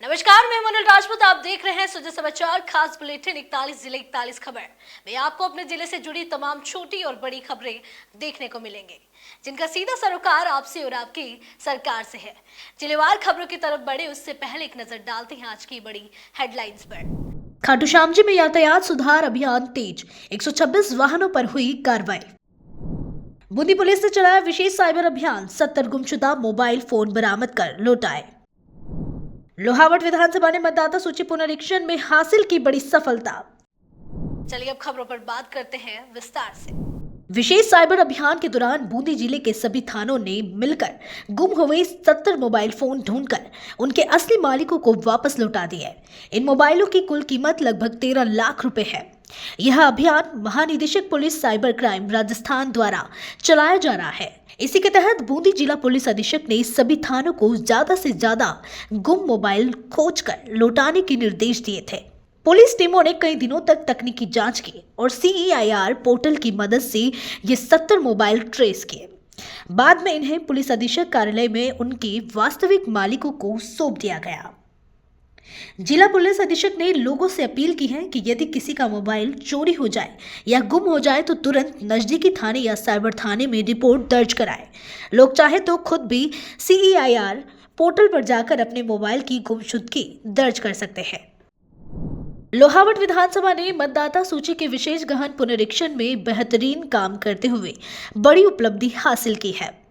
नमस्कार, मैं मनोज राजपूत। आप देख रहे हैं सुजय समाचार खास बुलेटिन 41 जिले 41 खबर में आपको अपने जिले से जुड़ी तमाम छोटी और बड़ी खबरें देखने को मिलेंगी, जिनका सीधा सरोकार आपसे और आपकी सरकार से है। जिलेवार खबरों की तरफ बढ़े उससे पहले एक नजर डालते हैं आज की बड़ी हेडलाइंस पर। खाटू श्याम जी में यातायात सुधार अभियान तेज, 126 वाहनों पर हुई कार्रवाई। बूंदी पुलिस ने चलाया विशेष साइबर अभियान, 70 गुमशुदा मोबाइल फोन बरामद कर लौटाए। लोहावट विधानसभा ने मतदाता सूची पुनरीक्षण में हासिल की बड़ी सफलता। चलिए अब खबरों पर बात करते हैं विस्तार से। विशेष साइबर अभियान के दौरान बूंदी जिले के सभी थानों ने मिलकर गुम हुए 70 मोबाइल फोन ढूंढकर उनके असली मालिकों को वापस लौटा दिए। इन मोबाइलों की कुल कीमत लगभग 13 लाख रुपए है। यह अभियान महानिदेशक पुलिस साइबर क्राइम राजस्थान द्वारा चलाया जा रहा है। इसी के तहत बूंदी जिला पुलिस अधीक्षक ने सभी थानों को ज्यादा से ज्यादा गुम मोबाइल खोजकर लौटाने के निर्देश दिए थे। पुलिस टीमों ने कई दिनों तक तकनीकी जांच की और CEIR पोर्टल की मदद से ये 70 मोबाइल ट्रेस किए। बाद में इन्हें पुलिस अधीक्षक कार्यालय में उनके वास्तविक मालिकों को सौंप दिया गया। जिला पुलिस अधीक्षक ने लोगों से अपील की है कि यदि किसी का मोबाइल चोरी हो जाए या गुम हो जाए तो तुरंत नजदीकी थाने या साइबर थाने में रिपोर्ट दर्ज कराएं। लोग चाहे तो खुद भी CEIR पोर्टल पर जाकर अपने मोबाइल की गुमशुदगी दर्ज कर सकते हैं। लोहावट विधानसभा ने मतदाता सूची के विशेष गहन पुनरीक्षण में बेहतरीन काम करते हुए बड़ी उपलब्धि हासिल की है।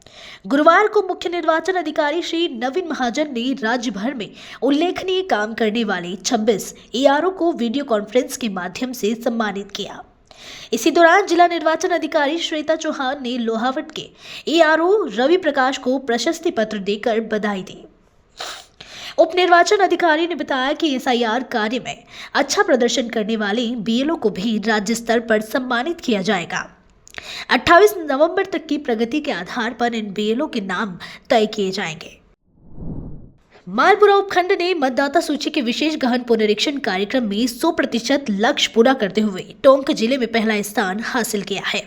गुरुवार को मुख्य निर्वाचन अधिकारी श्री नवीन महाजन ने राज्य भर में उल्लेखनीय काम करने वाले 26 ERO को वीडियो कॉन्फ्रेंस के माध्यम से सम्मानित किया। इसी दौरान जिला निर्वाचन अधिकारी श्वेता चौहान ने लोहावट के ERO रवि प्रकाश को प्रशस्ति पत्र देकर बधाई दी। उप निर्वाचन अधिकारी ने बताया कि SIR कार्य में अच्छा प्रदर्शन करने वाले BLO को भी राज्य स्तर पर सम्मानित किया जाएगा। 28 नवंबर तक की प्रगति के आधार पर इन BLO के नाम तय किए जाएंगे। मालपुरा उपखंड ने मतदाता सूची के विशेष गहन पुनरीक्षण कार्यक्रम में 100% लक्ष्य पूरा करते हुए टोंक जिले में पहला स्थान हासिल किया है।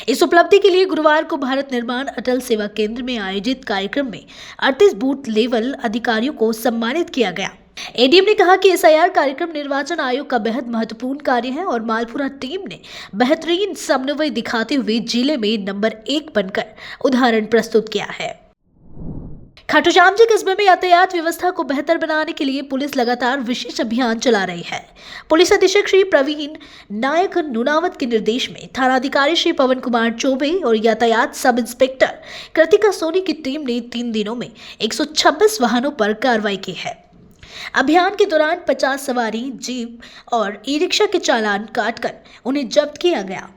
इस उपलब्धि के लिए गुरुवार को भारत निर्माण अटल सेवा केंद्र में आयोजित कार्यक्रम में 38 बूथ लेवल अधिकारियों को सम्मानित किया गया। ADM ने कहा कि SIR कार्यक्रम निर्वाचन आयोग का बेहद महत्वपूर्ण कार्य है और मालपुरा टीम ने बेहतरीन समन्वय दिखाते हुए जिले में नंबर 1 बनकर उदाहरण प्रस्तुत किया है। खाटू श्याम जी कस्बे में यातायात व्यवस्था को बेहतर बनाने के लिए पुलिस लगातार विशेष अभियान चला रही है। पुलिस अधीक्षक श्री प्रवीण नायक नुनावत के निर्देश में थानाधिकारी श्री पवन कुमार चौबे और यातायात सब इंस्पेक्टर कृतिका सोनी की टीम ने 3 दिनों में 126 वाहनों पर कार्रवाई की है। अभियान के दौरान 50 सवारी जीप और ई-रिक्शा के चालान काटकर उन्हें जब्त किया गया।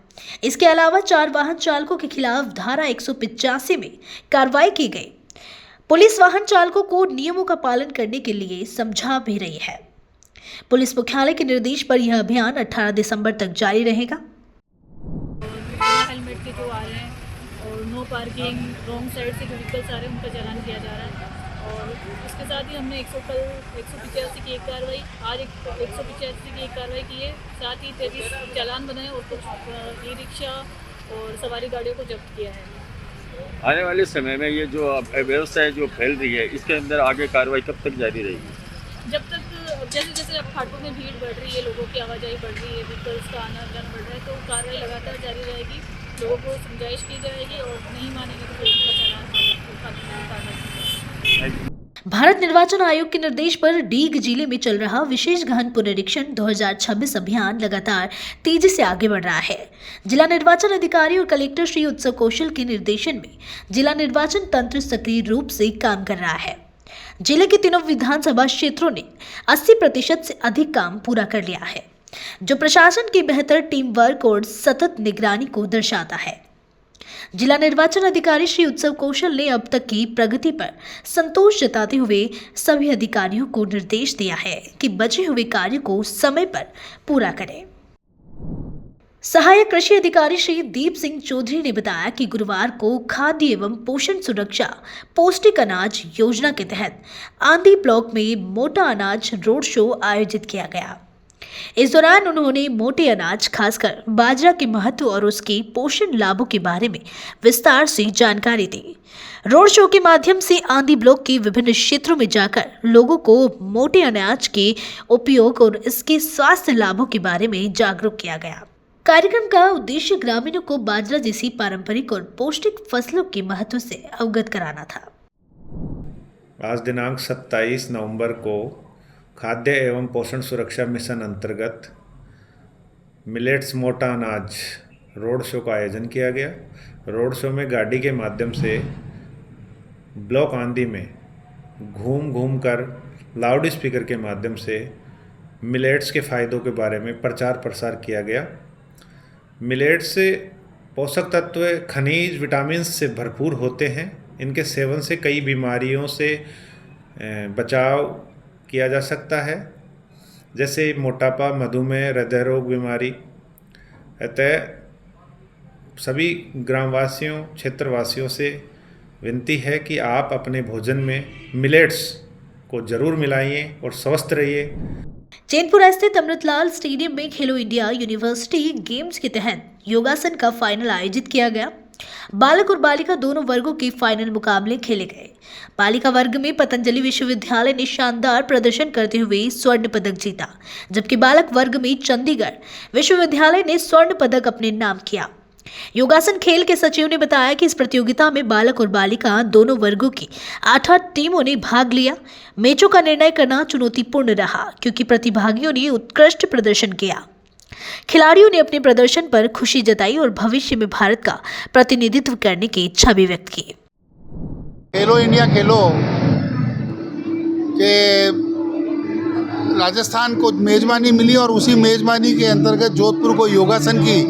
इसके अलावा 4 वाहन चालकों के खिलाफ धारा 185 में कार्रवाई की गई। पुलिस वाहन चालकों को नियमों का पालन करने के लिए समझा भी रही है। पुलिस मुख्यालय के निर्देश पर यह अभियान 18 दिसंबर तक जारी रहेगा। हेलमेट के जो आ रहे हैं और नो पार्किंग, रॉन्ग साइड से जो व्हीकल्स आ रहे हैं उनका चालान किया जा रहा है। और इसके साथ ही हमने 185 की एक कार्रवाई, आज 185 की एक कार्रवाई की है। साथ ही 33 चालान बनाए और कुछ ई-रिक्शा और सवारी गाड़ियों को जब्त किया है। आने वाले समय में ये जो व्यवस्था है जो फैल रही है, इसके अंदर आगे कार्रवाई कब तक जारी रहेगी? जब तक जैसे जैसे अब खाटू में भीड़ बढ़ रही है, लोगों की आवाजाही बढ़ रही है, व्हीकल्स का आना जाना बढ़ रहा है, तो कार्रवाई लगातार जारी रहेगी। लोगों को समझाइश की जाएगी और नहीं मानेंगे तो फिर उनका चालान। भारत निर्वाचन आयोग के निर्देश पर डीग जिले में चल रहा विशेष गहन पुनरीक्षण 2026 अभियान लगातार तेजी से आगे बढ़ रहा है। जिला निर्वाचन अधिकारी और कलेक्टर श्री उत्सव कौशल के निर्देशन में जिला निर्वाचन तंत्र सक्रिय रूप से काम कर रहा है। जिले के तीनों विधानसभा क्षेत्रों ने 80% से अधिक काम पूरा कर लिया है, जो प्रशासन की बेहतर टीम वर्क और सतत निगरानी को दर्शाता है। जिला निर्वाचन अधिकारी श्री उत्सव कौशल ने अब तक की प्रगति पर संतोष जताते हुए सभी अधिकारियों को निर्देश दिया है कि बचे हुए कार्य को समय पर पूरा करें। सहायक कृषि अधिकारी श्री दीप सिंह चौधरी ने बताया कि गुरुवार को खाद्य एवं पोषण सुरक्षा पौष्टिक अनाज योजना के तहत आंधी ब्लॉक में मोटा अनाज रोड शो आयोजित किया गया। इस दौरान उन्होंने मोटे अनाज खासकर बाजरा के महत्व और उसके पोषण लाभों के बारे में विस्तार से जानकारी दी। रोड शो के माध्यम से आंधी ब्लॉक के विभिन्न क्षेत्रों में जाकर लोगों को मोटे अनाज के उपयोग और इसके स्वास्थ्य लाभों के बारे में जागरूक किया गया। कार्यक्रम का उद्देश्य ग्रामीणों को बाजरा जैसी पारंपरिक और पौष्टिक फसलों के महत्व से अवगत कराना था। आज दिनांक 27 नवंबर को खाद्य एवं पोषण सुरक्षा मिशन अंतर्गत मिलेट्स मोटा अनाज रोड शो का आयोजन किया गया। रोड शो में गाड़ी के माध्यम से ब्लॉक आंधी में घूम घूम कर लाउड स्पीकर के माध्यम से मिलेट्स के फ़ायदों के बारे में प्रचार प्रसार किया गया। मिलेट्स से पोषक तत्व, खनिज, विटामिन से भरपूर होते हैं। इनके सेवन से कई बीमारियों से बचाव किया जा सकता है, जैसे मोटापा, मधुमेह, हृदय रोग बीमारी। अतः सभी ग्रामवासियों, क्षेत्रवासियों से विनती है कि आप अपने भोजन में मिलेट्स को जरूर मिलाइए और स्वस्थ रहिए। चैनपुरा स्थित अमृतलाल स्टेडियम में खेलो इंडिया यूनिवर्सिटी गेम्स के तहत योगासन का फाइनल आयोजित किया गया। बालक और बालिका दोनों वर्गों के फाइनल मुकाबले खेले गए। बालिका वर्ग में पतंजलि विश्वविद्यालय ने शानदार प्रदर्शन करते हुए स्वर्ण पदक जीता, जबकि बालक वर्ग में चंडीगढ़ विश्वविद्यालय ने स्वर्ण पदक अपने नाम किया। योगासन खेल के सचिव ने बताया कि इस प्रतियोगिता में बालक और बालिका दोनों वर्गों की 8 टीमों ने भाग लिया। मैचों का निर्णय करना चुनौतीपूर्ण रहा क्योंकि प्रतिभागियों ने उत्कृष्ट प्रदर्शन किया। खिलाड़ियों ने अपने प्रदर्शन पर खुशी जताई और भविष्य में भारत का प्रतिनिधित्व करने की इच्छा भी व्यक्त की। खेलो इंडिया खेलो के राजस्थान को मेज़बानी मिली और उसी मेज़बानी के अंतर्गत जोधपुर को योगासन की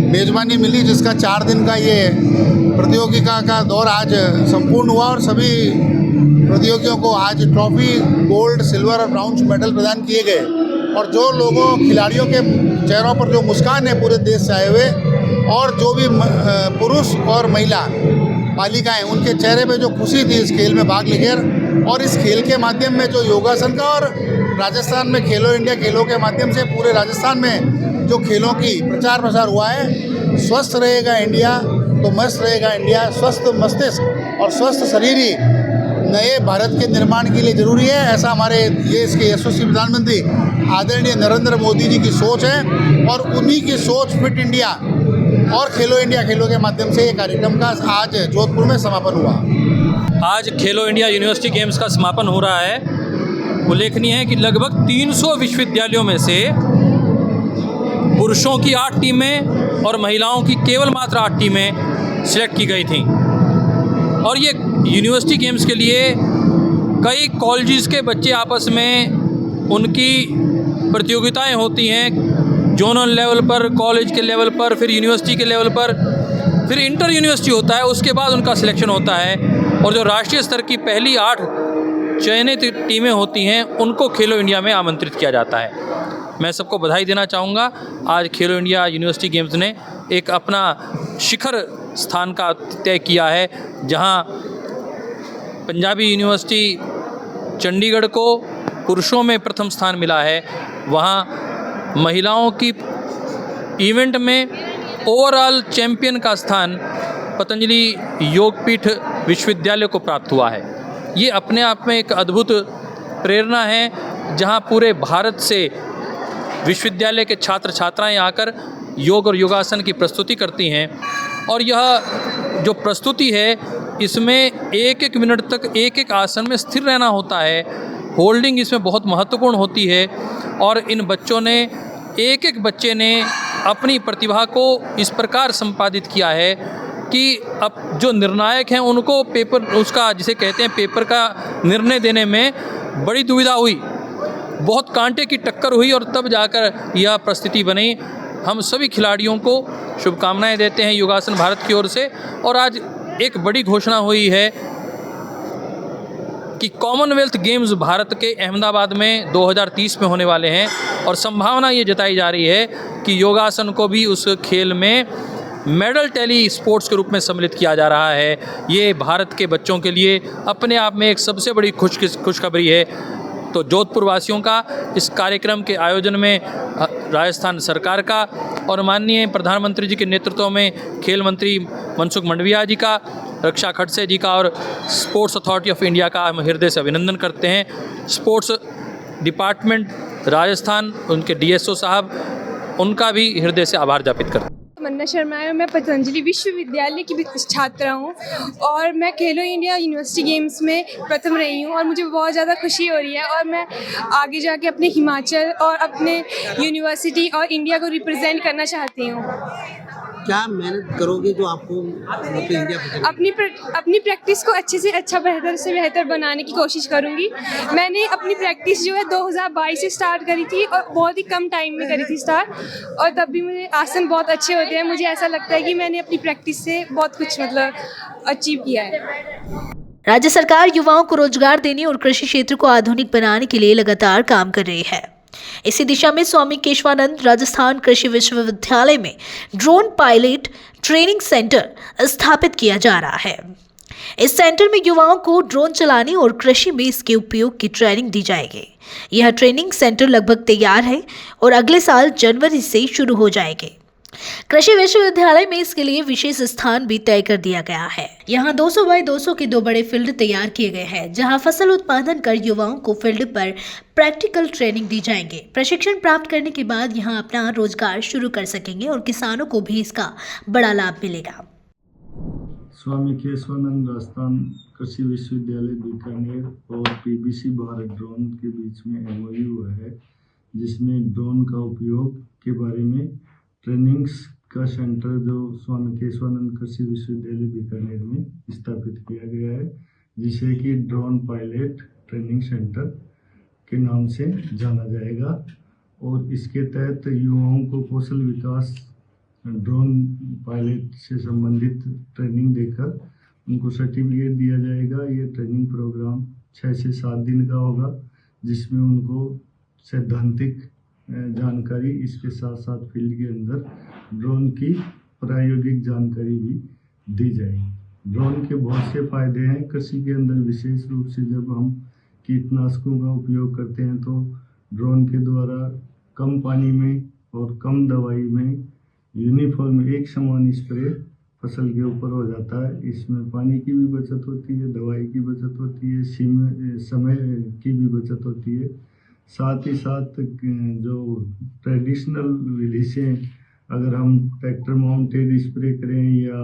मेज़बानी मिली, जिसका 4 दिन का ये प्रतियोगिता का दौर आज संपूर्ण हुआ और सभी प्रतियोगियों को आज ट्रॉफी, गोल्ड, सिल्वर और ब्राउन्ज मेडल प्रदान किए गए। और जो लोगों, खिलाड़ियों के चेहरों पर जो मुस्कान है पूरे देश से आए हुए, और जो भी पुरुष और महिला बालिकाएं, उनके चेहरे पे जो खुशी थी इस खेल में भाग लेकर, और इस खेल के माध्यम में जो योगासन का और राजस्थान में खेलो इंडिया खेलों के माध्यम से पूरे राजस्थान में जो खेलों की प्रचार प्रसार हुआ है। स्वस्थ रहेगा इंडिया तो मस्त रहेगा इंडिया। स्वस्थ मस्तिष्क और स्वस्थ शरीर ही नए भारत के निर्माण के लिए ज़रूरी है, ऐसा हमारे इसके यशस्वी प्रधानमंत्री आदरणीय नरेंद्र मोदी जी की सोच है। और उन्हीं की सोच फिट इंडिया और खेलो इंडिया खेलों के माध्यम से ये कार्यक्रम का आज जोधपुर में समापन हुआ। आज खेलो इंडिया यूनिवर्सिटी गेम्स का समापन हो रहा है। उल्लेखनीय है कि लगभग 300 विश्वविद्यालयों में से पुरुषों की 8 टीमें और महिलाओं की केवल मात्र 8 टीमें सिलेक्ट की गई थीं। और ये यूनिवर्सिटी गेम्स के लिए कई कॉलेजेस के बच्चे आपस में उनकी प्रतियोगिताएं होती हैं, जोनल लेवल पर, कॉलेज के लेवल पर, फिर यूनिवर्सिटी के लेवल पर, फिर इंटर यूनिवर्सिटी होता है, उसके बाद उनका सिलेक्शन होता है। और जो राष्ट्रीय स्तर की पहली 8 चयनित टीमें होती हैं उनको खेलो इंडिया में आमंत्रित किया जाता है। मैं सबको बधाई देना चाहूँगा। आज खेलो इंडिया यूनिवर्सिटी गेम्स ने एक अपना शिखर स्थान का तय किया है, जहां पंजाबी यूनिवर्सिटी चंडीगढ़ को पुरुषों में प्रथम स्थान मिला है, वहां महिलाओं की इवेंट में ओवरऑल चैंपियन का स्थान पतंजलि योगपीठ विश्वविद्यालय को प्राप्त हुआ है। ये अपने आप में एक अद्भुत प्रेरणा है, जहां पूरे भारत से विश्वविद्यालय के छात्र छात्राएं आकर योग और योगासन की प्रस्तुति करती हैं। और यह जो प्रस्तुति है इसमें 1-1 मिनट तक एक आसन में स्थिर रहना होता है। होल्डिंग इसमें बहुत महत्वपूर्ण होती है। और इन बच्चों ने, एक बच्चे ने अपनी प्रतिभा को इस प्रकार संपादित किया है कि अब जो निर्णायक हैं उनको पेपर, उसका जिसे कहते हैं पेपर का निर्णय देने में बड़ी दुविधा हुई, बहुत कांटे की टक्कर हुई और तब जाकर यह परिस्थिति बनी। हम सभी खिलाड़ियों को शुभकामनाएं देते हैं योगासन भारत की ओर से। और आज एक बड़ी घोषणा हुई है कि कॉमनवेल्थ गेम्स भारत के अहमदाबाद में 2030 में होने वाले हैं और संभावना ये जताई जा रही है कि योगासन को भी उस खेल में मेडल टैली स्पोर्ट्स के रूप में सम्मिलित किया जा रहा है। ये भारत के बच्चों के लिए अपने आप में एक सबसे बड़ी खुशखबरी है। तो जोधपुर वासियों का इस कार्यक्रम के आयोजन में राजस्थान सरकार का और माननीय प्रधानमंत्री जी के नेतृत्व में खेल मंत्री मनसुख मंडविया जी का, रक्षा खड़से जी का और स्पोर्ट्स अथॉरिटी ऑफ इंडिया का हम हृदय से अभिनंदन करते हैं। स्पोर्ट्स डिपार्टमेंट राजस्थान, उनके डीएसओ साहब, उनका भी हृदय से आभार ज्ञापित करते हैं। मन्ना शर्मा है, मैं पतंजलि विश्वविद्यालय की छात्रा हूँ और मैं खेलो इंडिया यूनिवर्सिटी गेम्स में प्रथम रही हूँ और मुझे बहुत ज़्यादा खुशी हो रही है और मैं आगे जाके अपने हिमाचल और अपने यूनिवर्सिटी और इंडिया को रिप्रेजेंट करना चाहती हूँ। क्या मेहनत करोगे जो आपको इंडिया अपनी प्रैक्टिस को अच्छे से अच्छा, बेहतर से बेहतर बनाने की कोशिश करूँगी। मैंने अपनी प्रैक्टिस जो है 2022 से स्टार्ट करी थी और बहुत ही कम टाइम में करी थी स्टार्ट, और तब भी मुझे आसन बहुत अच्छे होते हैं। मुझे ऐसा लगता है कि मैंने अपनी प्रैक्टिस से बहुत कुछ अचीव किया है। राज्य सरकार युवाओं को रोजगार देने और कृषि क्षेत्र को आधुनिक बनाने के लिए लगातार काम कर रही है। इसी दिशा में स्वामी केशवानंद राजस्थान कृषि विश्वविद्यालय में ड्रोन पायलट ट्रेनिंग सेंटर स्थापित किया जा रहा है। इस सेंटर में युवाओं को ड्रोन चलाने और कृषि में इसके उपयोग की ट्रेनिंग दी जाएगी। यह ट्रेनिंग सेंटर लगभग तैयार है और अगले साल जनवरी से शुरू हो जाएगी। कृषि विश्वविद्यालय में इसके लिए विशेष स्थान भी तय कर दिया गया है। यहाँ 200 बाय 200 के 2 बड़े फील्ड तैयार किए गए हैं, जहाँ फसल उत्पादन कर युवाओं को फील्ड पर प्रैक्टिकल ट्रेनिंग दी जाएंगे। प्रशिक्षण प्राप्त करने के बाद यहाँ अपना रोजगार शुरू कर सकेंगे और किसानों को भी इसका बड़ा लाभ मिलेगा। स्वामी केशवानंद राजस्थान कृषि विश्वविद्यालय बीकानेर और पीबीसी भारत ड्रोन के बीच में एमओयू हुआ है, जिसमें ड्रोन का उपयोग के बारे में ट्रेनिंग्स का सेंटर जो स्वामी केशवानंद कृषि विश्वविद्यालय बीकानेर में स्थापित किया गया है, जिसे कि ड्रोन पायलट ट्रेनिंग सेंटर के नाम से जाना जाएगा। और इसके तहत युवाओं को कौशल विकास, ड्रोन पायलट से संबंधित ट्रेनिंग देकर उनको सर्टिफिकेट दिया जाएगा। ये ट्रेनिंग प्रोग्राम 6 से 7 दिन का होगा, जिसमें उनको सैद्धांतिक जानकारी, इसके साथ साथ फील्ड के अंदर ड्रोन की प्रायोगिक जानकारी भी दी जाएगी। ड्रोन के बहुत से फायदे हैं कृषि के अंदर, विशेष रूप से जब हम कीटनाशकों का उपयोग करते हैं तो ड्रोन के द्वारा कम पानी में और कम दवाई में यूनिफॉर्म एक समान स्प्रे फसल के ऊपर हो जाता है। इसमें पानी की भी बचत होती है, दवाई की बचत होती है, समय की भी बचत होती है। साथ ही साथ जो ट्रेडिशनल विधि से अगर हम ट्रैक्टर माउंटेड स्प्रे करें या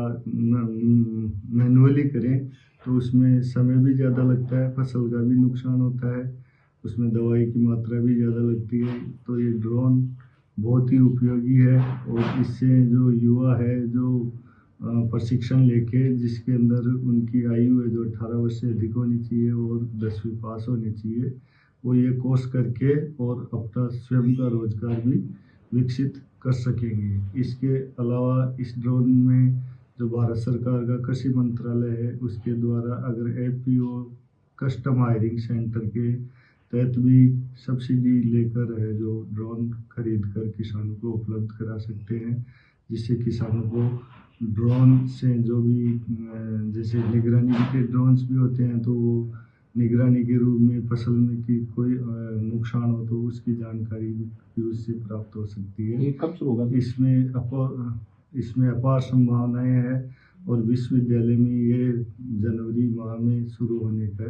मैनुअली करें तो उसमें समय भी ज़्यादा लगता है, फसल का भी नुकसान होता है, उसमें दवाई की मात्रा भी ज़्यादा लगती है। तो ये ड्रोन बहुत ही उपयोगी है और इससे जो युवा है जो प्रशिक्षण लेके, जिसके अंदर उनकी आयु है जो 18 वर्ष से अधिक होनी चाहिए और 10वीं पास होनी चाहिए, वो ये कोर्स करके और अपना स्वयं का रोजगार भी विकसित कर सकेंगे। इसके अलावा इस ड्रोन में जो भारत सरकार का कृषि मंत्रालय है उसके द्वारा अगर एफपीओ कस्टम हायरिंग सेंटर के तहत भी सब्सिडी लेकर है जो ड्रोन खरीद कर किसानों को उपलब्ध करा सकते हैं, जिससे किसानों को ड्रोन से जो भी जैसे निगरानी के ड्रोन्स भी होते हैं तो वो निगरानी के रूप में फसल में की कोई नुकसान हो तो उसकी जानकारी भी उससे प्राप्त हो सकती है। कब शुरू होगा? इसमें अपार संभावनाएं हैं और विश्वविद्यालय में ये जनवरी माह में शुरू होने का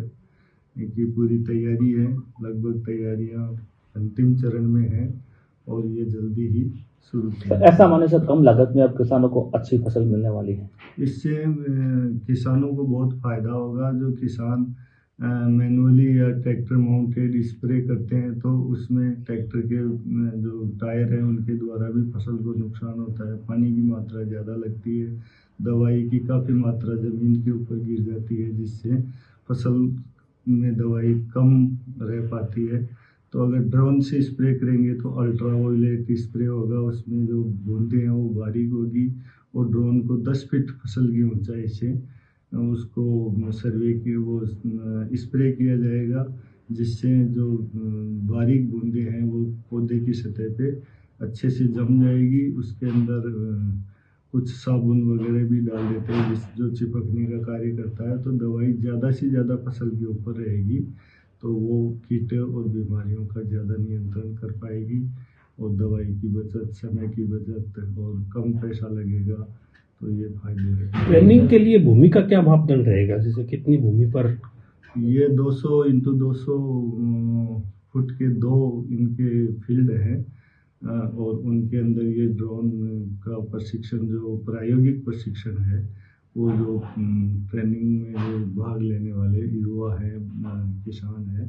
की पूरी तैयारी है। लगभग तैयारियां अंतिम चरण में हैं और ये जल्दी ही शुरू की। ऐसा माने से कम लागत में अब किसानों को अच्छी फसल मिलने वाली है। इससे किसानों को बहुत फायदा होगा। जो किसान मैनुअली या ट्रैक्टर माउंटेड स्प्रे करते हैं तो उसमें ट्रैक्टर के जो टायर हैं उनके द्वारा भी फसल को नुकसान होता है, पानी की मात्रा ज़्यादा लगती है, दवाई की काफ़ी मात्रा ज़मीन के ऊपर गिर जाती है, जिससे फसल में दवाई कम रह पाती है। तो अगर ड्रोन से स्प्रे करेंगे तो अल्ट्रा वायलेट स्प्रे होगा, उसमें जो बूंदें हैं वो बारीक होगी और ड्रोन को 10 फीट फसल की ऊंचाई से उसको सर्वे की वो स्प्रे किया जाएगा, जिससे जो बारीक बूंदें हैं वो पौधे की सतह पे अच्छे से जम जाएगी। उसके अंदर कुछ साबुन वगैरह भी डाल देते हैं जो चिपकने का कार्य करता है, तो दवाई ज़्यादा से ज़्यादा फसल के ऊपर रहेगी, तो वो कीट और बीमारियों का ज़्यादा नियंत्रण कर पाएगी और दवाई की बचत, समय की बचत और कम पैसा लगेगा, तो ये फायदे हैं। ट्रेनिंग के लिए भूमि का क्या मापदंड रहेगा, जैसे कितनी भूमि पर? ये 200 × 200 फुट के 2 इनके फील्ड हैं और उनके अंदर ये ड्रोन का प्रशिक्षण, जो प्रायोगिक प्रशिक्षण है, वो जो ट्रेनिंग में जो भाग लेने वाले युवा हैं, किसान हैं,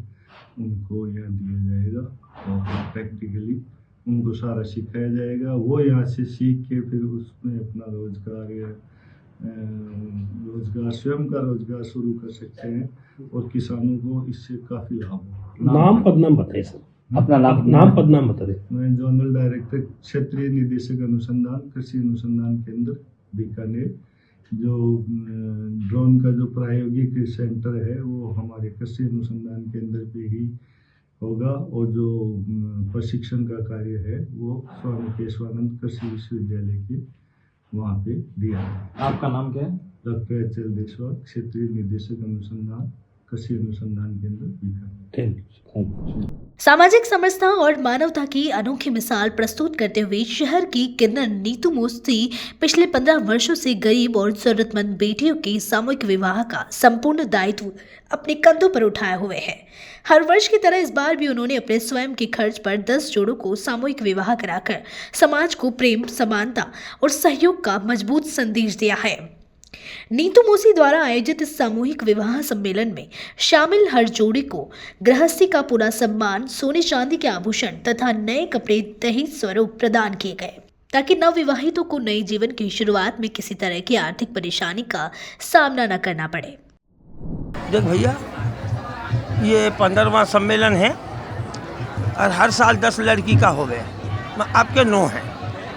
उनको यहाँ दिया जाएगा और प्रैक्टिकली उनको सारा सिखाया जाएगा। वो यहाँ से सीख के फिर उसमें अपना रोजगार स्वयं का रोजगार शुरू कर सकते हैं और किसानों को इससे काफ़ी लाभ हो। नाम पदनाम बताइए सर, अपना नाम पदनाम बताइए। मैं जोनल डायरेक्टर क्षेत्रीय निदेशक अनुसंधान कृषि अनुसंधान केंद्र बीकानेर। जो ड्रोन का जो प्रायोगिक सेंटर है वो हमारे कृषि अनुसंधान केंद्र पे ही होगा और जो प्रशिक्षण का कार्य है वो स्वामी केशवानंद कृषि विश्वविद्यालय के वहाँ पे दिया है। आपका नाम क्या है? Doctor HL. देशवाल, क्षेत्रीय निदेशक अनुसंधान कृषि अनुसंधान केंद्र बीकानेर। Thank you. सामाजिक समरसता और मानवता की अनोखी मिसाल प्रस्तुत करते हुए शहर की किन्नर नीतू मोसी पिछले 15 वर्षों से गरीब और जरूरतमंद बेटियों के सामूहिक विवाह का संपूर्ण दायित्व अपने कंधों पर उठाए हुए है। हर वर्ष की तरह इस बार भी उन्होंने अपने स्वयं के खर्च पर 10 जोड़ों को सामूहिक विवाह कराकर समाज को प्रेम, समानता और सहयोग का मजबूत संदेश दिया है। नीतू मोसी द्वारा आयोजित इस सामूहिक विवाह सम्मेलन में शामिल हर जोड़ी को गृहस्थी का पूरा सम्मान, सोने चांदी के आभूषण तथा नए कपड़े दहेज स्वरूप प्रदान किए गए, ताकि नवविवाहितों को नए जीवन की शुरुआत में किसी तरह की आर्थिक परेशानी का सामना न करना पड़े। देख भैया, ये 15वां सम्मेलन है और हर साल 10 लड़की का हो गए। आपके 9 हैं,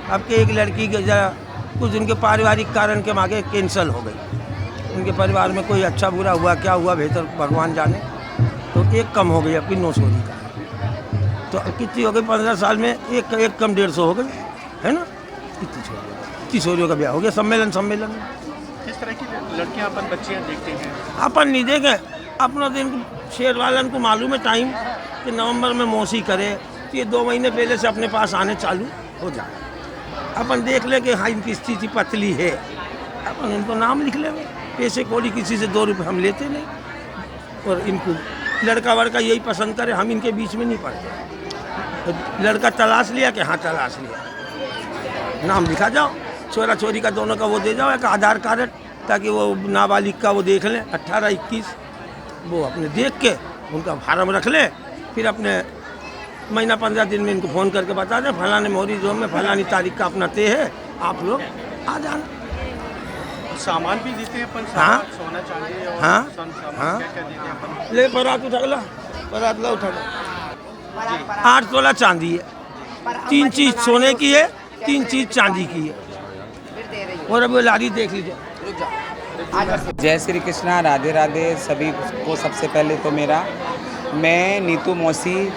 आपके एक लड़की के जरा कुछ उनके पारिवारिक कारण के मांगे कैंसिल हो गई। उनके परिवार में कोई अच्छा बुरा हुआ, क्या हुआ बेहतर भगवान जाने, तो एक कम हो गई अपनी 900 का। तो कितनी हो गई 15 साल में? एक कम 150 हो गई, है ना? कितनी छोरियों का ब्याह हो गया सम्मेलन में। किस तरह की लड़कियां अपन बच्चियां देखते हैं? अपन नहीं देखे, अपना दिन शेर वालन को मालूम है टाइम कि नवंबर में मौसी करे, तो ये 2 महीने पहले से अपने पास आने चालू हो जाए। अपन देख ले कि हाँ इनकी स्थिति पतली है, अपन इनको नाम लिख ले। पैसे कौड़ी किसी से 2 रुपये हम लेते नहीं और इनको लड़का वड़का यही पसंद करे, हम इनके बीच में नहीं पड़ते। तो लड़का तलाश लिया कि हाँ तलाश लिया, नाम लिखा जाओ, छोरा छोरी का दोनों का वो दे जाओ एक आधार कार्ड, ताकि वो नाबालिग का वो देख लें 18-21, वो अपने देख के उनका फार्म रख लें, फिर अपने महीना 15 दिन में इनको फ़ोन करके बता दें फलाने मोहरी जोन में फलानी तारीख का अपना तय है, आप लोग आ जाना। सामान भी देते हैं अपन? हाँ, सोना चांदी और हाँ, क्या क्या देते हैं अपन? ले बारात उठा ला, बारात ला उठा ला। 8 तोला चांदी है, 3 चीज़ सोने की है, 3 चीज़ चांदी की है। और अब वो लारी देख लीजिए। जय श्री कृष्णा, राधे राधे सभी को। सबसे पहले तो मैं नीतू मौसी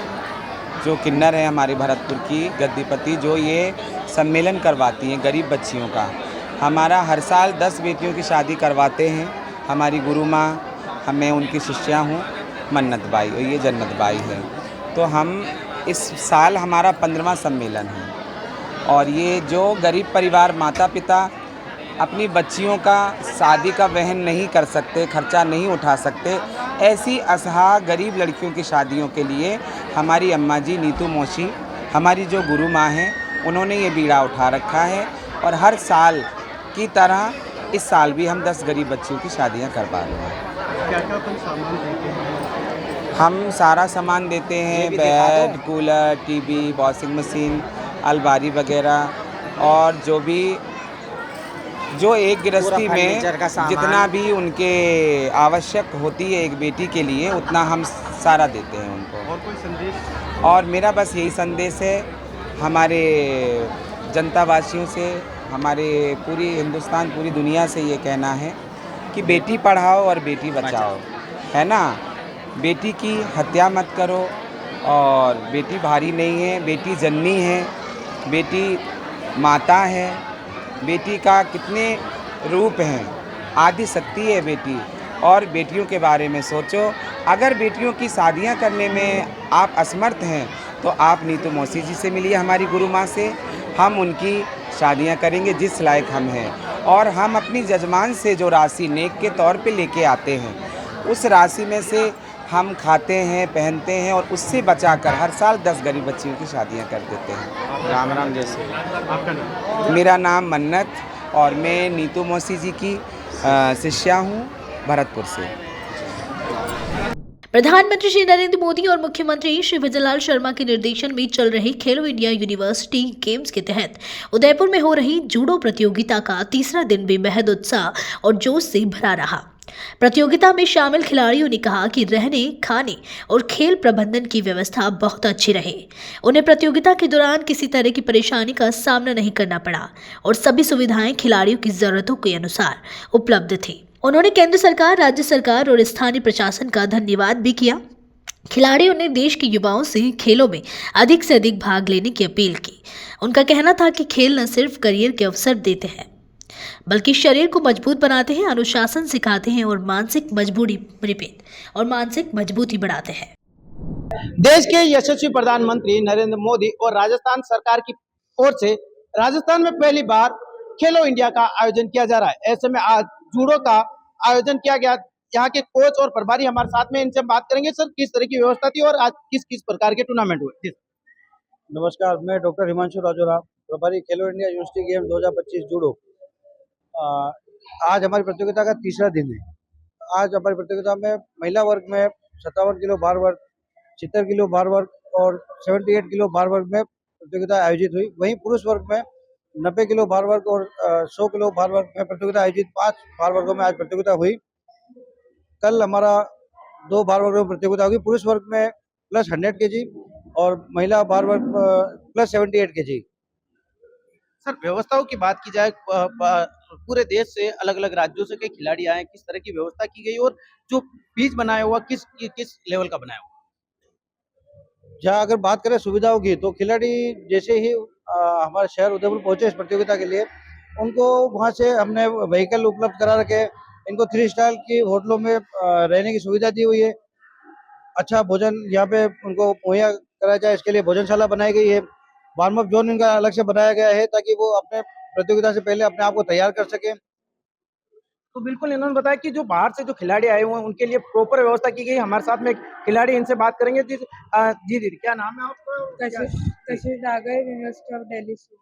जो किन्नर है हमारे भरतपुर की गद्दीपति, जो ये सम्मेलन करवाती हैं गरीब बच्चियों का। हमारा हर साल 10 बेटियों की शादी करवाते हैं। हमारी गुरु माँ, मैं उनकी शिष्या हूँ मन्नत बाई और ये जन्नत बाई है। तो हम इस साल हमारा 15वां सम्मेलन है और ये जो गरीब परिवार माता पिता अपनी बच्चियों का शादी का वहन नहीं कर सकते, खर्चा नहीं उठा सकते, ऐसी असहाय गरीब लड़कियों की शादियों के लिए हमारी अम्मा जी नीतू मौसी, हमारी जो गुरु माँ हैं, उन्होंने ये बीड़ा उठा रखा है। और हर साल की तरह इस साल भी हम 10 गरीब बच्चियों की शादियाँ करवा रहे हैं। क्या अपन सामान देते हैं? हम सारा सामान देते हैं, bed, cooler, TV, washing machine, अलमारी वगैरह, और जो एक गृहस्थी में जितना भी उनके आवश्यक होती है एक बेटी के लिए, उतना हम सारा देते हैं उनको। और कोई संदेश? और मेरा बस यही संदेश है हमारे जनतावासियों से, हमारे पूरी हिंदुस्तान, पूरी दुनिया से ये कहना है कि बेटी पढ़ाओ और बेटी बचाओ, है ना? बेटी की हत्या मत करो। और बेटी भारी नहीं है, बेटी जननी है, बेटी माता है, बेटी का कितने रूप हैं, आदि शक्ति है बेटी। और बेटियों के बारे में सोचो अगर बेटियों की शादियां करने में आप असमर्थ हैं तो आप नीतू मौसी जी से मिलिए, हमारी गुरु माँ से। हम उनकी शादियां करेंगे जिस लायक हम हैं, और हम अपनी जजमान से जो राशि नेक के तौर पे लेके आते हैं, उस राशि में से हम खाते हैं, पहनते हैं, और उससे बचाकर हर साल 10 गरीब बच्चियों की शादियां कर देते हैं। राम राम जैसे। आपका नाम? मेरा नाम मन्नत, और मैं नीतू मौसी जी की शिष्या हूँ, भरतपुर से। प्रधानमंत्री श्री नरेंद्र मोदी और मुख्यमंत्री श्री भजनलाल शर्मा के निर्देशन में चल रहे खेलो इंडिया यूनिवर्सिटी गेम्स के तहत उदयपुर में हो रही जूडो प्रतियोगिता का तीसरा दिन भी बेहद उत्साह और जोश से भरा रहा। प्रतियोगिता में शामिल खिलाड़ियों ने कहा कि रहने, खाने और खेल प्रबंधन की व्यवस्था बहुत अच्छी रही। उन्हें प्रतियोगिता के दौरान किसी तरह की परेशानी का सामना नहीं करना पड़ा और सभी सुविधाएं खिलाड़ियों की जरूरतों के अनुसार उपलब्ध थी। उन्होंने केंद्र सरकार, राज्य सरकार और स्थानीय प्रशासन का धन्यवाद भी किया। खिलाड़ियों ने देश के युवाओं से खेलों में अधिक से अधिक भाग लेने की अपील की। उनका कहना था कि खेल न सिर्फ करियर के अवसर देते हैं, बल्कि शरीर को मजबूत बनाते हैं, अनुशासन सिखाते हैं और मानसिक मजबूती बढ़ाते हैं। देश के यशस्वी प्रधानमंत्री नरेंद्र मोदी और राजस्थान सरकार की ओर से राजस्थान में पहली बार खेलो इंडिया का आयोजन किया जा रहा है। ऐसे में आज जूडो का आयोजन किया गया। यहाँ के कोच और प्रभारी हमारे साथ में, इनसे बात करेंगे। सर, किस तरह की व्यवस्था थी और आज किस किस प्रकार के टूर्नामेंट हुए? नमस्कार, मैं डॉक्टर हिमांशु राजोरा, प्रभारी खेलो इंडिया यूनिवर्सिटी गेम 2025 जूडो। आज हमारी प्रतियोगिता का तीसरा दिन है। आज हमारी प्रतियोगिता में महिला वर्ग में 57 किलो भार वर्ग, 76 किलो भार वर्ग और 78 किलो भार वर्ग में प्रतियोगिता आयोजित हुई। वहीं पुरुष वर्ग में 90 किलो भार वर्ग और 100 किलो भार वर्ग में प्रतियोगिता आयोजित। 5 भार वर्गों में आज प्रतियोगिता हुई। कल हमारा 2 भार वर्गों में प्रतियोगिता होगी। पुरुष वर्ग में प्लस 100 kg और महिला भार वर्ग प्लस 78 kg। सर, व्यवस्थाओं की बात की जाए, पूरे देश से अलग अलग राज्यों से के खिलाड़ी आए, किस तरह की व्यवस्था की गई और जो पिच बनाया हुआ किस लेवल का बनाया हुआ? जहाँ अगर बात करें सुविधाओं की, तो खिलाड़ी जैसे ही हमारे शहर उदयपुर पहुंचे इस प्रतियोगिता के लिए, उनको वहां से हमने व्हीकल उपलब्ध करा रखे। इनको 3 स्टार की होटलों में रहने की सुविधा दी हुई है। अच्छा भोजन यहाँ पे उनको मुहैया कराया जाए, इसके लिए भोजनशाला बनाई गई है। वार्म अप जोन इनका अलग से बनाया गया है ताकि वो अपने प्रतियोगिता से पहले अपने आप को तैयार कर सके। तो बिल्कुल इन्होंने बताया कि जो बाहर से जो खिलाड़ी आए हुए हैं उनके लिए प्रॉपर व्यवस्था की गई। हमारे साथ में खिलाड़ी, इनसे बात करेंगे। जी जी दीदी, क्या नाम है आपका? कशिश डागर, यूनिवर्सिटी ऑफ दिल्ली से।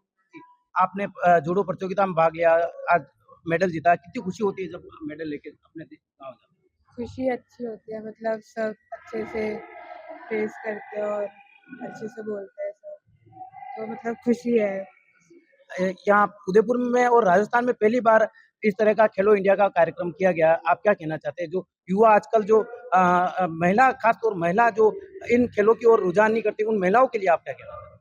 आपने जूडो प्रतियोगिता में भाग लिया, आज मेडल जीता, कितनी खुशी होती है जब मेडल लेके अपने गाँव जाते हैं? खुशी अच्छी होती है, मतलब सब अच्छे से फेस करते हैं और अच्छे से बोलते हैं सब, तो मतलब खुशी है। यहाँ उदयपुर में और राजस्थान में पहली बार इस तरह का खेलो इंडिया का कार्यक्रम किया गया। आप क्या कहना चाहते हैं? जो युवा आजकल जो महिला, खासतौर महिला जो इन खेलों की ओर रुझान नहीं करती, उन महिलाओं के लिए आप क्या कहना चाहते हैं?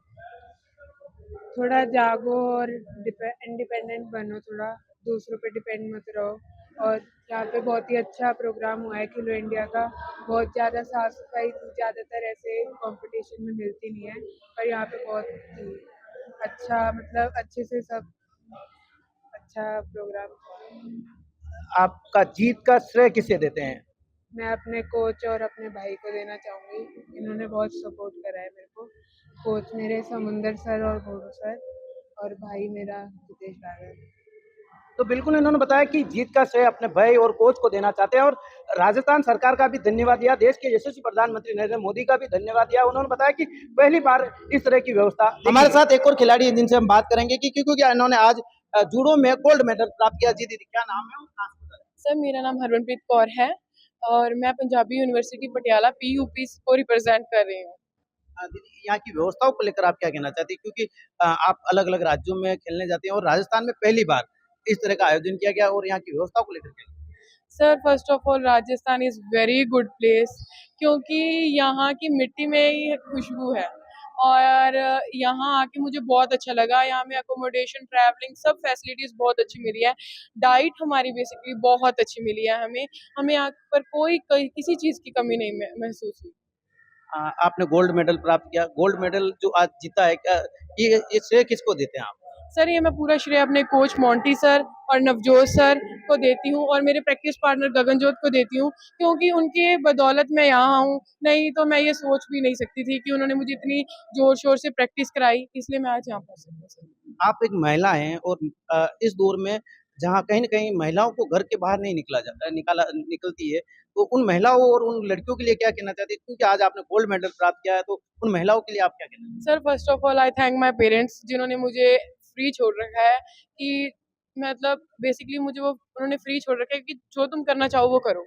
थोड़ा जागो और इंडिपेंडेंट बनो, थोड़ा दूसरों पे डिपेंड मत रहो। और यहाँ पे बहुत ही अच्छा प्रोग्राम हुआ है खेलो इंडिया का। बहुत ज़्यादा साफ सफाई ज़्यादातर ऐसे कंपटीशन में मिलती नहीं है, पर यहाँ पे बहुत अच्छा, मतलब अच्छे से सब अच्छा प्रोग्राम। आपका जीत का श्रेय किसे देते हैं? मैं अपने कोच और अपने भाई को देना चाहूँगी। इन्होंने बहुत सपोर्ट करा है मेरे को। कोच मेरे समुंदर सर और भोडू सर, और भाई मेरा जितेश डागर। तो बिल्कुल इन्होंने बताया कि जीत का श्रेय अपने भाई और कोच को देना चाहते हैं और राजस्थान सरकार का भी धन्यवाद दिया, देश के यशस्वी प्रधानमंत्री नरेंद्र मोदी का भी धन्यवाद दिया। उन्होंने बताया कि पहली बार इस तरह की व्यवस्था। हमारे साथ एक और खिलाड़ी है जिनसे हम बात करेंगे कि क्योंकि इन्होंने आज जूडो में गोल्ड मेडल प्राप्त किया। जी दीदी, क्या नाम है? सर, मेरा नाम हरमनप्रीत कौर है और मैं पंजाबी यूनिवर्सिटी पटियाला PUP को रिप्रेजेंट कर रही हूँ। दीदी, यहाँ की व्यवस्थाओं को लेकर आप क्या कहना चाहती हैं? क्योंकि आप अलग अलग राज्यों में खेलने जाते हैं और राजस्थान में पहली बार इस तरह का आयोजन किया गया और यहाँ की व्यवस्थाओं को लेकर क्या? Sir, first of all Rajasthan is very good place, क्योंकि यहाँ की मिट्टी में ही खुशबू है और यहाँ आके मुझे बहुत अच्छा लगा। यहाँ में अकोमोडेशन, ट्रैवलिंग, सब फैसिलिटीज़ बहुत अच्छी मिली है। डाइट हमारी बेसिकली बहुत अच्छी मिली है हमें यहाँ पर किसी चीज़ की कमी नहीं महसूस हुई। आपने गोल्ड मेडल प्राप्त किया। गोल्ड मेडल जो आज जीता है, क्या ये श्रेय किसको देते हैं आप? सर ये मैं पूरा श्रेय अपने कोच मोंटी सर और नवजोत सर को देती हूँ और मेरे प्रैक्टिस पार्टनर गगनजोत को देती हूँ, क्योंकि उनके बदौलत मैं यहाँ हूँ। नहीं तो मैं ये सोच भी नहीं सकती थी कि उन्होंने मुझे इतनी जोर शोर से प्रैक्टिस कराई, इसलिए मैं आज यहाँ पर सकती। आप एक महिला हैं और इस दौर में जहाँ कहीं न कहीं महिलाओं को घर के बाहर नहीं निकलती है, तो उन महिलाओं और उन लड़कियों के लिए क्या कहना चाहते हैं? क्योंकि आज आपने गोल्ड मेडल प्राप्त किया है, तो उन महिलाओं के लिए आप क्या कहना चाहते हैं? Sir first of all I thank my parents जिन्होंने मुझे फ्री छोड़ रखा है, कि मतलब बेसिकली मुझे वो उन्होंने फ्री छोड़ रखा है कि जो तुम करना चाहो वो करो।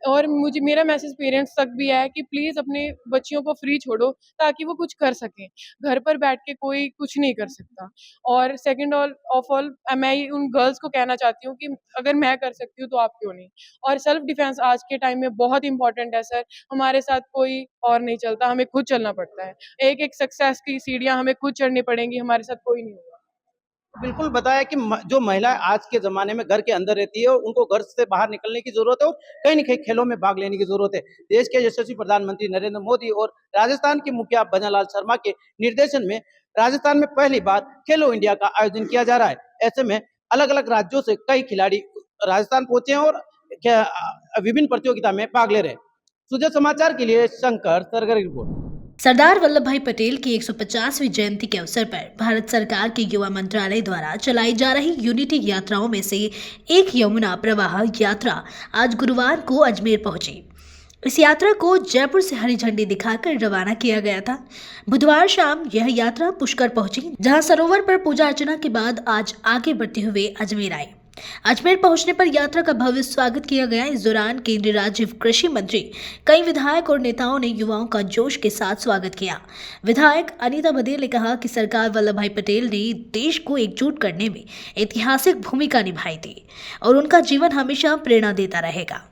और मुझे मेरा मैसेज पेरेंट्स तक भी है कि प्लीज़ अपने बच्चियों को फ्री छोड़ो ताकि वो कुछ कर सकें। घर पर बैठ के कोई कुछ नहीं कर सकता। और सेकंड ऑफ ऑल मैं उन गर्ल्स को कहना चाहती हूँ कि अगर मैं कर सकती हूँ तो आप क्यों नहीं। और सेल्फ डिफेंस आज के टाइम में बहुत इंपॉर्टेंट है सर। हमारे साथ कोई और नहीं चलता, हमें खुद चलना पड़ता है। एक सक्सेस की सीढ़ियाँ हमें खुद चढ़नी पड़ेंगी, हमारे साथ कोई नहीं होगा। बिल्कुल बताया कि जो महिलाएं आज के ज़माने में घर के अंदर रहती है, उनको घर से बाहर निकलने की ज़रूरत है और कहीं न कहीं खेलों में भाग लेने की ज़रूरत है। देश के यशस्वी प्रधानमंत्री नरेंद्र मोदी और राजस्थान के मुखिया भंवरलाल शर्मा के निर्देशन में राजस्थान में पहली बार खेलो इंडिया का आयोजन किया जा रहा है। ऐसे में अलग-अलग राज्यों से कई खिलाड़ी राजस्थान पहुंचे हैं और विभिन्न प्रतियोगिता में भाग ले रहे हैं। सुजय समाचार के लिए शंकर सरगरी रिपोर्ट। सरदार वल्लभ भाई पटेल की 150वीं जयंती के अवसर पर भारत सरकार के युवा मंत्रालय द्वारा चलाई जा रही यूनिटी यात्राओं में से एक यमुना प्रवाह यात्रा आज गुरुवार को अजमेर पहुंची। इस यात्रा को जयपुर से हरी झंडी दिखाकर रवाना किया गया था। बुधवार शाम यह यात्रा पुष्कर पहुंची, जहां सरोवर पर पूजा अर्चना के बाद आज आगे बढ़ते हुए अजमेर आई। अजमेर पहुंचने पर यात्रा का भव्य स्वागत किया गया। इस दौरान केंद्रीय राज्य कृषि मंत्री, कई विधायक और नेताओं ने युवाओं का जोश के साथ स्वागत किया। विधायक अनीता बदेल ने कहा कि सरकार वल्लभ भाई पटेल ने देश को एकजुट करने में ऐतिहासिक भूमिका निभाई थी और उनका जीवन हमेशा प्रेरणा देता रहेगा।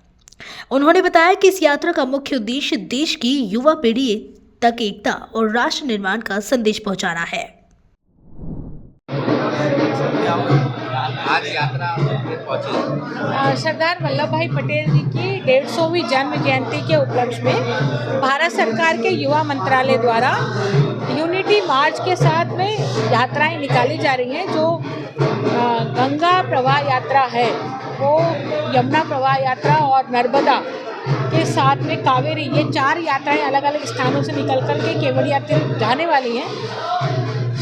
उन्होंने बताया कि इस यात्रा का मुख्य उद्देश्य देश की युवा पीढ़ी तक एकता और राष्ट्र निर्माण का संदेश पहुंचाना है। आज यात्रा पहुंची। सरदार वल्लभ भाई पटेल जी की 150वीं जन्म जयंती के उपलक्ष्य में भारत सरकार के युवा मंत्रालय द्वारा यूनिटी मार्च के साथ में यात्राएं निकाली जा रही हैं। जो गंगा प्रवाह यात्रा है, वो यमुना प्रवाह यात्रा और नर्मदा के साथ में कावेरी, ये 4 यात्राएं अलग अलग स्थानों से निकल कर के केवड़िया तीर्थ जाने वाली हैं।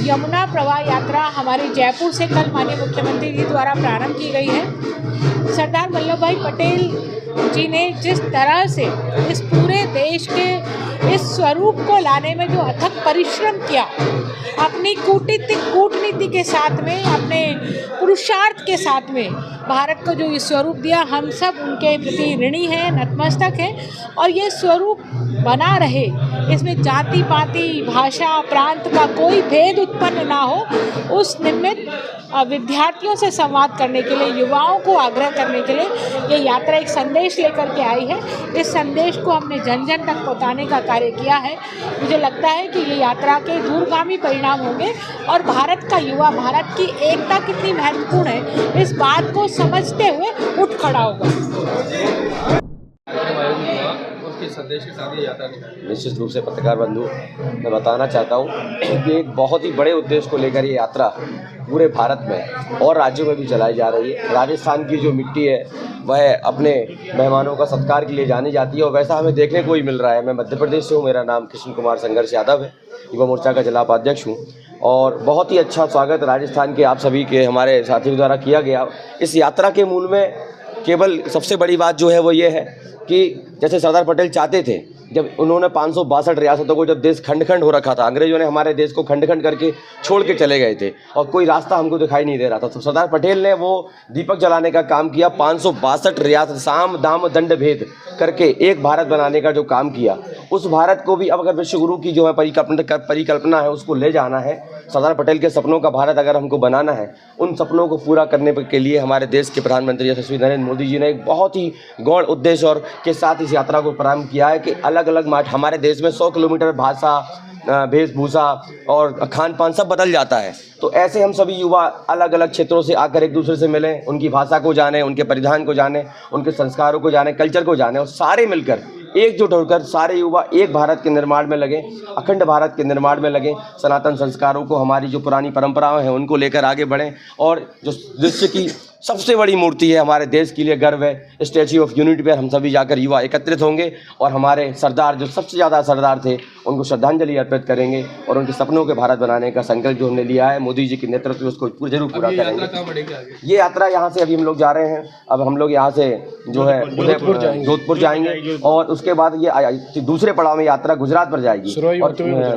यमुना प्रवाह यात्रा हमारे जयपुर से कल माननीय मुख्यमंत्री जी द्वारा प्रारंभ की गई है। सरदार वल्लभ भाई पटेल जी ने जिस तरह से इस पूरे देश के इस स्वरूप को लाने में जो अथक परिश्रम किया, अपनी कूटनीति के साथ में, अपने पुरुषार्थ के साथ में भारत को जो ये स्वरूप दिया, हम सब उनके प्रति ऋणी हैं, नतमस्तक हैं। और ये स्वरूप बना रहे, इसमें जाति पाति, भाषा, प्रांत का कोई भेद उत्पन्न ना हो, उस निमित्त विद्यार्थियों से संवाद करने के लिए, युवाओं को आग्रह करने के लिए ये यात्रा एक संदेश लेकर के आई है। इस संदेश को हमने जन जन तक पहुंचाने का कार्य किया है। मुझे लगता है कि ये यात्रा के दूरगामी परिणाम होंगे और भारत का युवा, भारत की एकता कितनी महत्वपूर्ण है, इस बात को समझते हुए उठ खड़ा होगा। संदेश के साथ ये यात्रा निकाली। निश्चित रूप से पत्रकार बंधु, मैं बताना चाहता हूँ कि एक बहुत ही बड़े उद्देश्य को लेकर ये यात्रा पूरे भारत में और राज्यों में भी चलाई जा रही है। राजस्थान की जो मिट्टी है वह अपने मेहमानों का सत्कार के लिए जानी जाती है और वैसा हमें देखने को ही मिल रहा है। मैं मध्य प्रदेश से हूँ, मेरा नाम कृष्ण कुमार संघर्ष यादव है, युवा मोर्चा का जिला उपाध्यक्ष हूँ और बहुत ही अच्छा स्वागत राजस्थान के आप सभी के, हमारे साथियों द्वारा किया गया। इस यात्रा के मूल में केवल सबसे बड़ी बात जो है वो ये है कि जैसे सरदार पटेल चाहते थे, जब उन्होंने 562 रियासतों को, जब देश खंड खंड हो रखा था, अंग्रेजों ने हमारे देश को खंड खंड करके छोड़ के चले गए थे और कोई रास्ता हमको दिखाई नहीं दे रहा था, तो सरदार पटेल ने वो दीपक जलाने का काम किया। 562 रियासत साम दाम दंड भेद करके एक भारत बनाने का जो काम किया, उस भारत को भी अब अगर विश्व गुरु की जो है परिकल्पना है उसको ले जाना है, सरदार पटेल के सपनों का भारत अगर हमको बनाना है, उन सपनों को पूरा करने के लिए हमारे देश के प्रधानमंत्री यशस्वी नरेंद्र मोदी जी ने एक बहुत ही गौण उद्देश्य और के साथ इस यात्रा को प्रारंभ किया है कि अलग अलग हमारे देश में 100 किलोमीटर भाषा, वेशभूषा और खान पान सब बदल जाता है, तो ऐसे हम सभी युवा अलग अलग क्षेत्रों से आकर एक दूसरे से मिलें, उनकी भाषा को जानें, उनके परिधान को जानें, उनके संस्कारों को जानें, कल्चर को जानें और सारे मिलकर एकजुट होकर सारे युवा एक भारत के निर्माण में लगे, अखंड भारत के निर्माण में लगे, सनातन संस्कारों को, हमारी जो पुरानी परंपराएं हैं उनको लेकर आगे बढ़ें। और जो विश्व की सबसे बड़ी मूर्ति है, हमारे देश के लिए गर्व है, स्टैच्यू ऑफ यूनिटी पर हम सभी जाकर युवा एकत्रित होंगे और हमारे सरदार जो सबसे ज़्यादा सरदार थे उनको श्रद्धांजलि अर्पित करेंगे और उनके सपनों के भारत बनाने का संकल्प जो हमने लिया है मोदी जी के नेतृत्व में उसको जरूर पूरा करेंगे। ये यात्रा यहाँ से अभी हम लोग जा रहे हैं। अब हम लोग यहाँ से जो है जोधपुर जाएंगे और उसके बाद ये दूसरे पड़ाव में यात्रा गुजरात पर जाएगी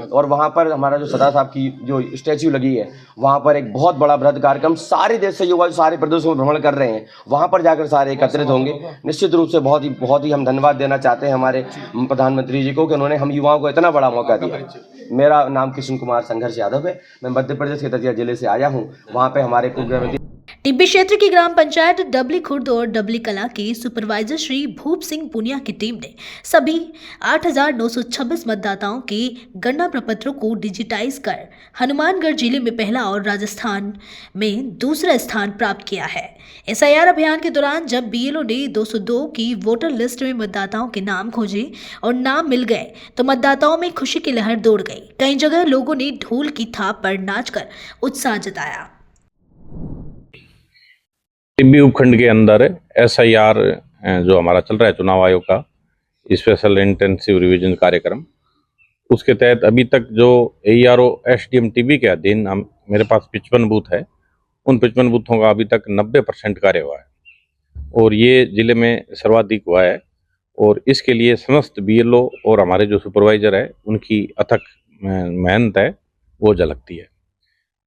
और वहाँ पर हमारा जो सरदार साहब की जो स्टैच्यू लगी है वहाँ पर एक बहुत बड़ा बृहद कार्यक्रम सारे देश से युवा सारे प्रदेशों में भ्रमण कर रहे हैं, वहाँ पर जाकर सारे एकत्रित होंगे। निश्चित रूप से बहुत ही हम धन्यवाद देना चाहते हैं हमारे प्रधानमंत्री जी को कि उन्होंने हम युवाओं को इतना बड़ा मौका दिया। मेरा नाम कृष्ण कुमार संघर्ष यादव है, मैं मध्य प्रदेश के दतिया जिले से आया हूँ। वहाँ पे हमारे कुलग्राम टिब्बी क्षेत्र की ग्राम पंचायत डबली खुर्द और डबली कला के सुपरवाइजर श्री भूप सिंह पुनिया की टीम ने सभी 8,926 मतदाताओं के गणना प्रपत्रों को डिजिटाइज कर हनुमानगढ़ जिले में पहला और राजस्थान में दूसरा स्थान प्राप्त किया है। SIR अभियान के दौरान जब BLO ने 202 की वोटर लिस्ट में मतदाताओं के नाम खोजे और नाम मिल गए तो मतदाताओं में खुशी की लहर दौड़ गई। कई जगह लोगों ने ढोल की थाप पर नाचकर उत्साह जताया। टिब्बी उपखंड के अंदर SIR जो हमारा चल रहा है चुनाव आयोग का स्पेशल इंटेंसिव रिवीजन कार्यक्रम, उसके तहत अभी तक जो AERO SDM टिब्बी के अधीन मेरे पास 55 बूथ है, उन 55 बूथों का अभी तक 90% कार्य हुआ है और ये जिले में सर्वाधिक हुआ है। और इसके लिए समस्त BLO और हमारे जो सुपरवाइजर है उनकी अथक मेहनत है वो झलकती है।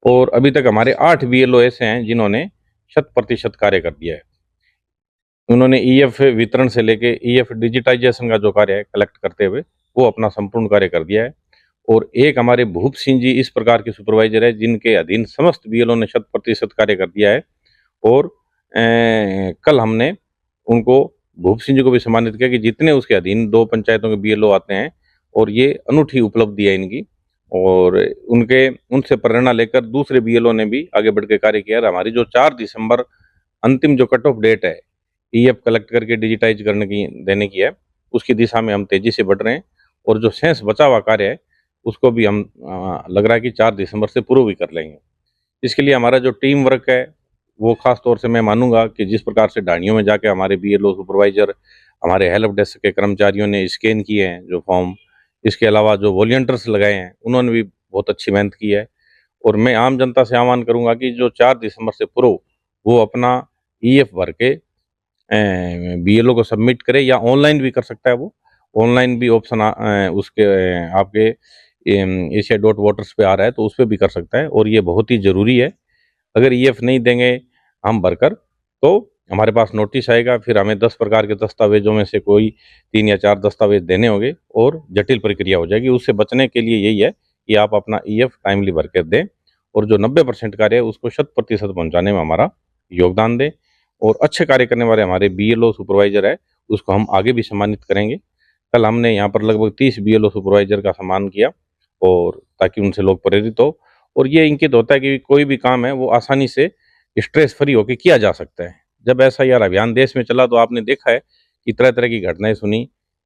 और अभी तक हमारे 8 BLO ऐसे हैं जिन्होंने 100% कार्य कर दिया है। उन्होंने EF वितरण से लेके EF डिजिटाइजेशन का जो कार्य है कलेक्ट करते हुए वो अपना संपूर्ण कार्य कर दिया है। और एक हमारे भूप सिंह जी इस प्रकार के सुपरवाइजर है जिनके अधीन समस्त BLO ने 100% कार्य कर दिया है। और कल हमने उनको भूप सिंह जी को भी सम्मानित किया कि जितने उसके अधीन 2 पंचायतों के BLO आते हैं और ये अनूठी उपलब्धि है इनकी। और उनसे प्रेरणा लेकर दूसरे BLO ने भी आगे बढ़ के कार्य किया। हमारी जो 4 दिसंबर अंतिम जो कट ऑफ डेट है EF कलेक्ट करके डिजिटाइज करने की देने की है, उसकी दिशा में हम तेजी से बढ़ रहे हैं। और जो शेष बचा हुआ कार्य है उसको भी हम लग रहा है कि 4 दिसंबर से पूरा भी कर लेंगे। इसके लिए हमारा जो टीम वर्क है वो खास तौर से मैं मानूंगा कि जिस प्रकार से ढाणियों में जाके हमारे BLO सुपरवाइजर, हमारे हेल्प डेस्क के कर्मचारियों ने स्कैन किए हैं जो फॉर्म, इसके अलावा जो वॉलंटियर्स लगाए हैं उन्होंने भी बहुत अच्छी मेहनत की है। और मैं आम जनता से आह्वान करूंगा कि जो 4 दिसंबर से पूर्व वो अपना EF भर के BLO को सबमिट करे, या ऑनलाइन भी कर सकता है। वो ऑनलाइन भी ऑप्शन उसके आपके asia.voters पे आ रहा है तो उस पर भी कर सकता है। और ये बहुत ही ज़रूरी है। अगर EF नहीं देंगे हम भरकर तो हमारे पास नोटिस आएगा, फिर हमें 10 प्रकार के दस्तावेजों में से कोई 3 या 4 दस्तावेज देने होंगे और जटिल प्रक्रिया हो जाएगी। उससे बचने के लिए यही है कि आप अपना EF टाइमली भर कर दें और जो 90% कार्य है उसको 100% पहुंचाने में हमारा योगदान दें। और अच्छे कार्य करने वाले हमारे BLO सुपरवाइजर है उसको हम आगे भी सम्मानित करेंगे। कल हमने यहाँ पर लगभग 30 BLO सुपरवाइजर का सम्मान किया और ताकि उनसे लोग प्रेरित हो। और ये इंकित होता है कि कोई भी काम है वो आसानी से स्ट्रेस फ्री होकर किया जा सकता है। जब SIR अभियान देश में चला तो आपने देखा है कि तरह तरह की घटनाएं सुनी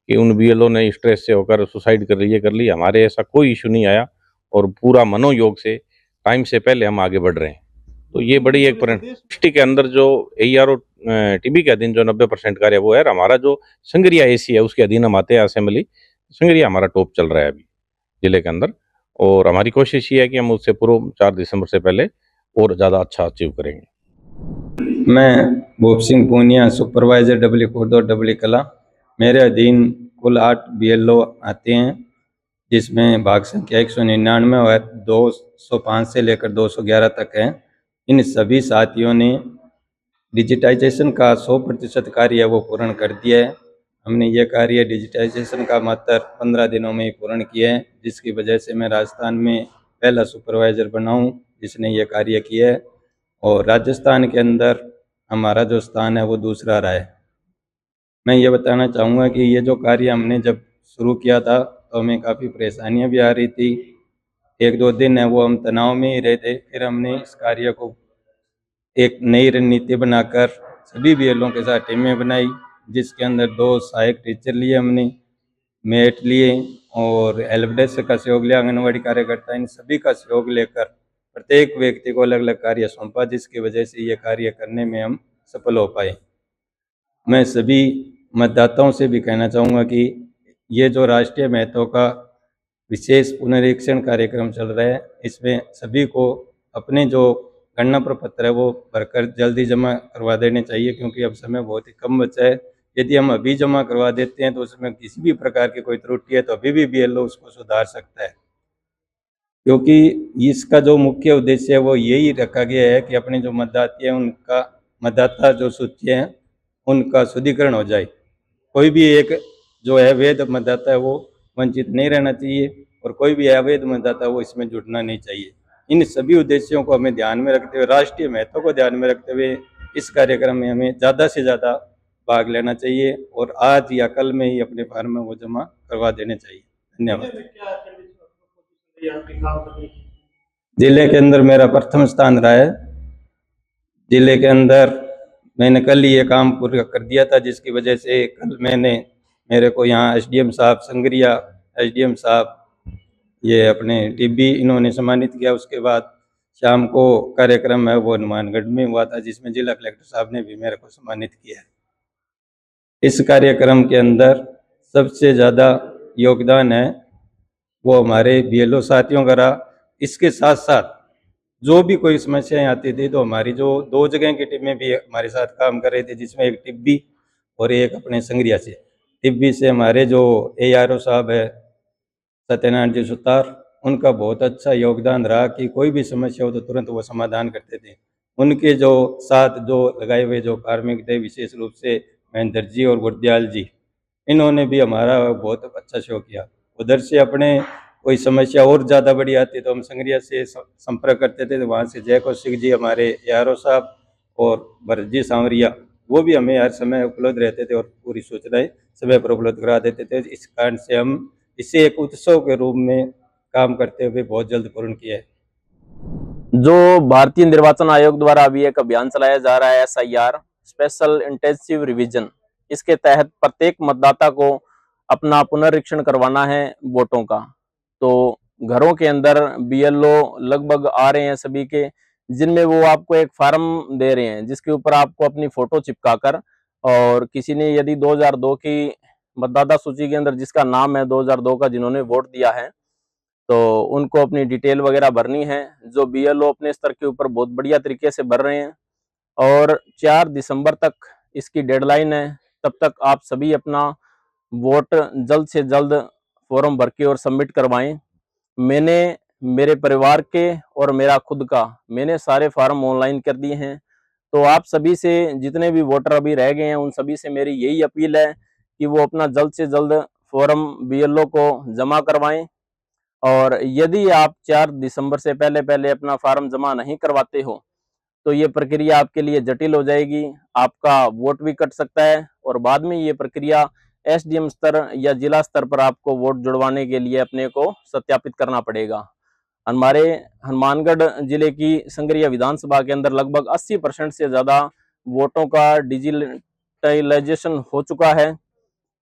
कि उन BLO ने स्ट्रेस से होकर सुसाइड कर ली। हमारे ऐसा कोई इशू नहीं आया और पूरा मनोयोग से टाइम से पहले हम आगे बढ़ रहे हैं। तो ये बड़ी एक डिस्ट्रिक्ट के अंदर जो AERO टिब्बी के अधीन जो 90% कार्य वो है। हमारा जो संगरिया AC है उसके अधीन हम आते हैं असेंबली। संगरिया हमारा टॉप चल रहा है अभी जिले के अंदर और हमारी कोशिश ये है कि हम उससे पूर्व 4 दिसंबर से पहले और ज़्यादा अच्छा अचीव करेंगे। मैं भूप सिंह पूनिया सुपरवाइज़र डबली खुर्द और डबली कला। मेरे अधीन कुल 8 BLO आते हैं जिसमें भाग संख्या 199 और 205 से लेकर 211 तक है। इन सभी साथियों ने डिजिटाइजेशन का 100% कार्य वो पूर्ण कर दिया है। हमने ये कार्य डिजिटाइजेशन का मात्र 15 दिनों में ही पूर्ण किया है, जिसकी वजह से मैं राजस्थान में पहला सुपरवाइज़र बना हूँ जिसने ये कार्य किया है। और राजस्थान के अंदर हमारा जो स्थान है वो दूसरा रहा है। मैं ये बताना चाहूँगा कि ये जो कार्य हमने जब शुरू किया था तो हमें काफ़ी परेशानियाँ भी आ रही थी। 1-2 दिन है वो हम तनाव में ही रहे थे। फिर हमने इस कार्य को एक नई रणनीति बनाकर सभी BLO के साथ टीमें बनाई, जिसके अंदर 2 सहायक टीचर लिए हमने मेट लिए और हेल्प डेस्क का सहयोग लिया, आंगनबाड़ी कार्यकर्ता, इन सभी का सहयोग लेकर प्रत्येक व्यक्ति को अलग अलग कार्य सौंपा, जिसकी वजह से ये कार्य करने में हम सफल हो पाए। मैं सभी मतदाताओं से भी कहना चाहूँगा कि ये जो राष्ट्रीय महत्व का विशेष पुनरीक्षण कार्यक्रम चल रहा है, इसमें सभी को अपने जो गणना प्रपत्र है वो भरकर जल्दी जमा करवा देने चाहिए, क्योंकि अब समय बहुत ही कम बचा है। यदि हम अभी जमा करवा देते हैं तो उसमें किसी भी प्रकार की कोई त्रुटि है तो अभी भी BLO उसको सुधार सकता है, क्योंकि इसका जो मुख्य उद्देश्य है वो यही रखा गया है कि अपने जो मतदाता हैं उनका मतदाता जो सूची है उनका शुद्धिकरण हो जाए। कोई भी एक जो है वैध मतदाता है वो वंचित नहीं रहना चाहिए और कोई भी अवैध मतदाता वो इसमें जुड़ना नहीं चाहिए। इन सभी उद्देश्यों को हमें ध्यान में रखते हुए, राष्ट्रीय महत्व को ध्यान में रखते हुए इस कार्यक्रम में हमें ज़्यादा से ज़्यादा भाग लेना चाहिए और आज या कल में ही अपने फार्म में वो जमा करवा देने चाहिए। धन्यवाद। जिले के अंदर मेरा प्रथम स्थान रहा है। जिले के अंदर मैंने कल ही ये काम पूरा कर दिया था, जिसकी वजह से कल मेरे को यहाँ SDM साहब संगरिया, SDM साहब ये अपने टीबी इन्होंने सम्मानित किया। उसके बाद शाम को कार्यक्रम है वो हनुमानगढ़ में हुआ था, जिसमें जिला कलेक्टर साहब ने भी मेरे को सम्मानित किया। इस कार्यक्रम के अंदर सबसे ज़्यादा योगदान है वो हमारे BLO साथियों का रहा। इसके साथ साथ जो भी कोई समस्याएं आती थी तो हमारी जो 2 जगह की टीमें भी हमारे साथ काम कर रही थी, जिसमें एक टिब्बी और एक अपने संगरिया से। टिब्बी से हमारे जो ARO साहब है सत्यनारायण जी सुतार, उनका बहुत अच्छा योगदान रहा कि कोई भी समस्या हो तो तुरंत वो समाधान करते थे। उनके जो साथ जो लगाए हुए जो कार्मिक थे, विशेष रूप से महेंद्र जी और गुरदयाल जी, इन्होंने भी हमारा बहुत अच्छा सहयोग किया। उधर से अपने कोई समस्या और ज़्यादा बड़ी आती तो हम संगरिया से संपर्क करते थे, तो वहाँ से जय कौशिक जी हमारे ARO साहब और भरत जी सांवरिया, वो भी हमें हर समय उपलब्ध रहते थे और पूरी सूचनाएं समय पर उपलब्ध करा देते थे। इस कारण से हम इसे एक उत्सव के रूप में काम करते हुए बहुत जल्द पूर्ण किया है। जो भारतीय निर्वाचन आयोग द्वारा अभी एक अभियान चलाया जा रहा है SIR स्पेशल इंटेंसिव रिवीजन, इसके तहत प्रत्येक मतदाता को अपना पुनरीक्षण करवाना है वोटों का। तो घरों के अंदर BLO लगभग आ रहे हैं सभी के, जिनमें वो आपको एक फार्म दे रहे हैं जिसके ऊपर आपको अपनी फोटो चिपकाकर, और किसी ने यदि 2002 की मतदाता सूची के अंदर जिसका नाम है 2002 का जिन्होंने वोट दिया है, तो उनको अपनी डिटेल वगैरह भरनी है, जो BLO अपने स्तर के ऊपर बहुत बढ़िया तरीके से भर रहे हैं। और 4 दिसंबर तक इसकी डेडलाइन है, तब तक आप सभी अपना वोट जल्द से जल्द फॉर्म भर के और सबमिट करवाएं। मैंने मेरे परिवार के और मेरा खुद का मैंने सारे फार्म ऑनलाइन कर दिए हैं। तो आप सभी से, जितने भी वोटर अभी रह गए हैं, उन सभी से मेरी यही अपील है कि वो अपना जल्द से जल्द फॉर्म BLO को जमा करवाएं। और यदि आप 4 दिसंबर से पहले अपना फार्म जमा नहीं करवाते हो तो ये प्रक्रिया आपके लिए जटिल हो जाएगी, आपका वोट भी कट सकता है और बाद में ये प्रक्रिया SDM स्तर या जिला स्तर पर आपको वोट जुड़वाने के लिए अपने को सत्यापित करना पड़ेगा। हमारे हनुमानगढ़ जिले की संगरिया विधानसभा के अंदर लगभग 80% से ज़्यादा वोटों का डिजिटलाइजेशन हो चुका है।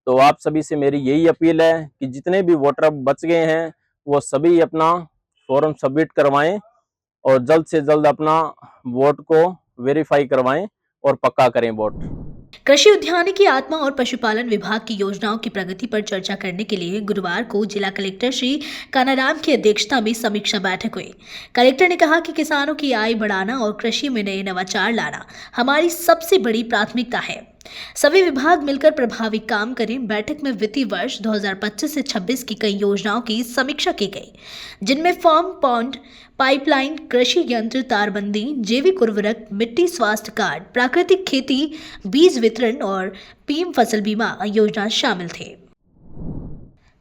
तो आप सभी से मेरी यही अपील है कि जितने भी वोटर बच गए हैं वो सभी अपना फॉर्म सबमिट करवाएं और जल्द से जल्द अपना वोट को वेरीफाई करवाएं और पक्का करें वोट। कृषि उद्यानिकी आत्मा और पशुपालन विभाग की योजनाओं की प्रगति पर चर्चा करने के लिए गुरुवार को जिला कलेक्टर श्री कानाराम की अध्यक्षता में समीक्षा बैठक हुई। कलेक्टर ने कहा कि किसानों की आय बढ़ाना और कृषि में नए नवाचार लाना हमारी सबसे बड़ी प्राथमिकता है। सभी विभाग मिलकर प्रभावी काम करें। बैठक में वित्तीय वर्ष 2025 से 26 की कई योजनाओं की समीक्षा की गई, जिनमें फार्म पॉन्ड, पाइपलाइन, कृषि यंत्र, तारबंदी, जैविक उर्वरक, मिट्टी स्वास्थ्य कार्ड, प्राकृतिक खेती, बीज वितरण और PM फसल बीमा योजना शामिल थे।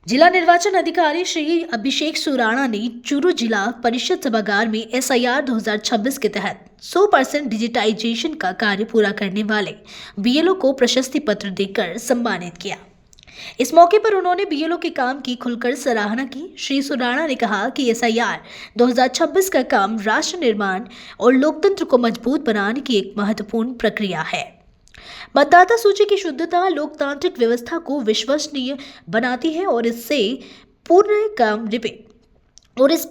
जिला निर्वाचन अधिकारी श्री अभिषेक सुराणा ने चूरू जिला परिषद सभागार में SIR 2026 के तहत 100% डिजिटाइजेशन का कार्य पूरा करने वाले BLO को प्रशस्ति पत्र देकर सम्मानित किया। इस मौके पर उन्होंने BLO के काम की खुलकर सराहना की। श्री सुराणा ने कहा कि SIR 2026 का काम राष्ट्र निर्माण और लोकतंत्र को मजबूत बनाने की एक महत्वपूर्ण प्रक्रिया है। मतदाता सूची की शुद्धता लोकतांत्रिक व्यवस्था को विश्वसनीय बनाती है और इस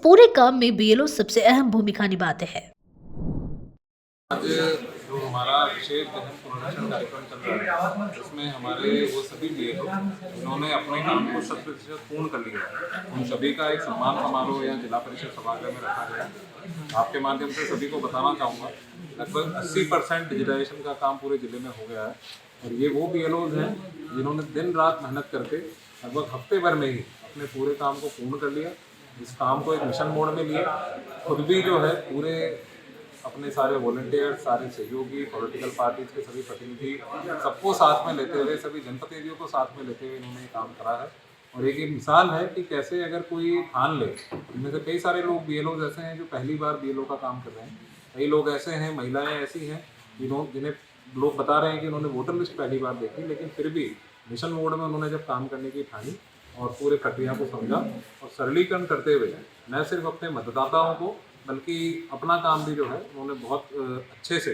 पूरे काम में बीएलओ सबसे अहम भूमिका निभाते हैं। आज जो हमारा विशेष गहन पुनरीक्षण कार्यक्रम चल रहा है, उसमें हमारे वो सभी बीएलओ जिन्होंने अपने काम को 100% पूर्ण कर लिया है, उन सभी का एक सम्मान समारोह या जिला परिषद सभागार में रखा गया है। आपके माध्यम से सभी को बताना चाहूँगा, लगभग 80% डिजिटाइजेशन का काम पूरे जिले में हो गया है और ये वो बीएलओज हैं जिन्होंने दिन रात मेहनत करके लगभग हफ्ते भर में ही अपने पूरे काम को पूर्ण कर लिया। इस काम को एक मिशन मोड में लिए खुद भी जो है पूरे अपने सारे वॉलंटियर्स, सारे सहयोगी, पॉलिटिकल पार्टीज के सभी प्रतिनिधि सबको साथ में लेते हुए, सभी जनप्रतिनिधियों को साथ में लेते हुए इन्होंने ये काम करा है। और एक मिसाल है कि कैसे अगर कोई ठान ले, इनमें से कई सारे लोग बीएलओ ऐसे हैं जो पहली बार बीएलओ का काम कर रहे हैं, कई लोग ऐसे हैं, महिलाएं ऐसी हैं जिन्हें लोग बता रहे हैं कि उन्होंने वोटर लिस्ट पहली बार देखी, लेकिन फिर भी मिशन मोड में उन्होंने जब काम करने की ठानी और पूरे प्रक्रिया को समझा और सरलीकरण करते हुए न सिर्फ अपने मतदाताओं को बल्कि अपना काम भी जो है उन्होंने बहुत अच्छे से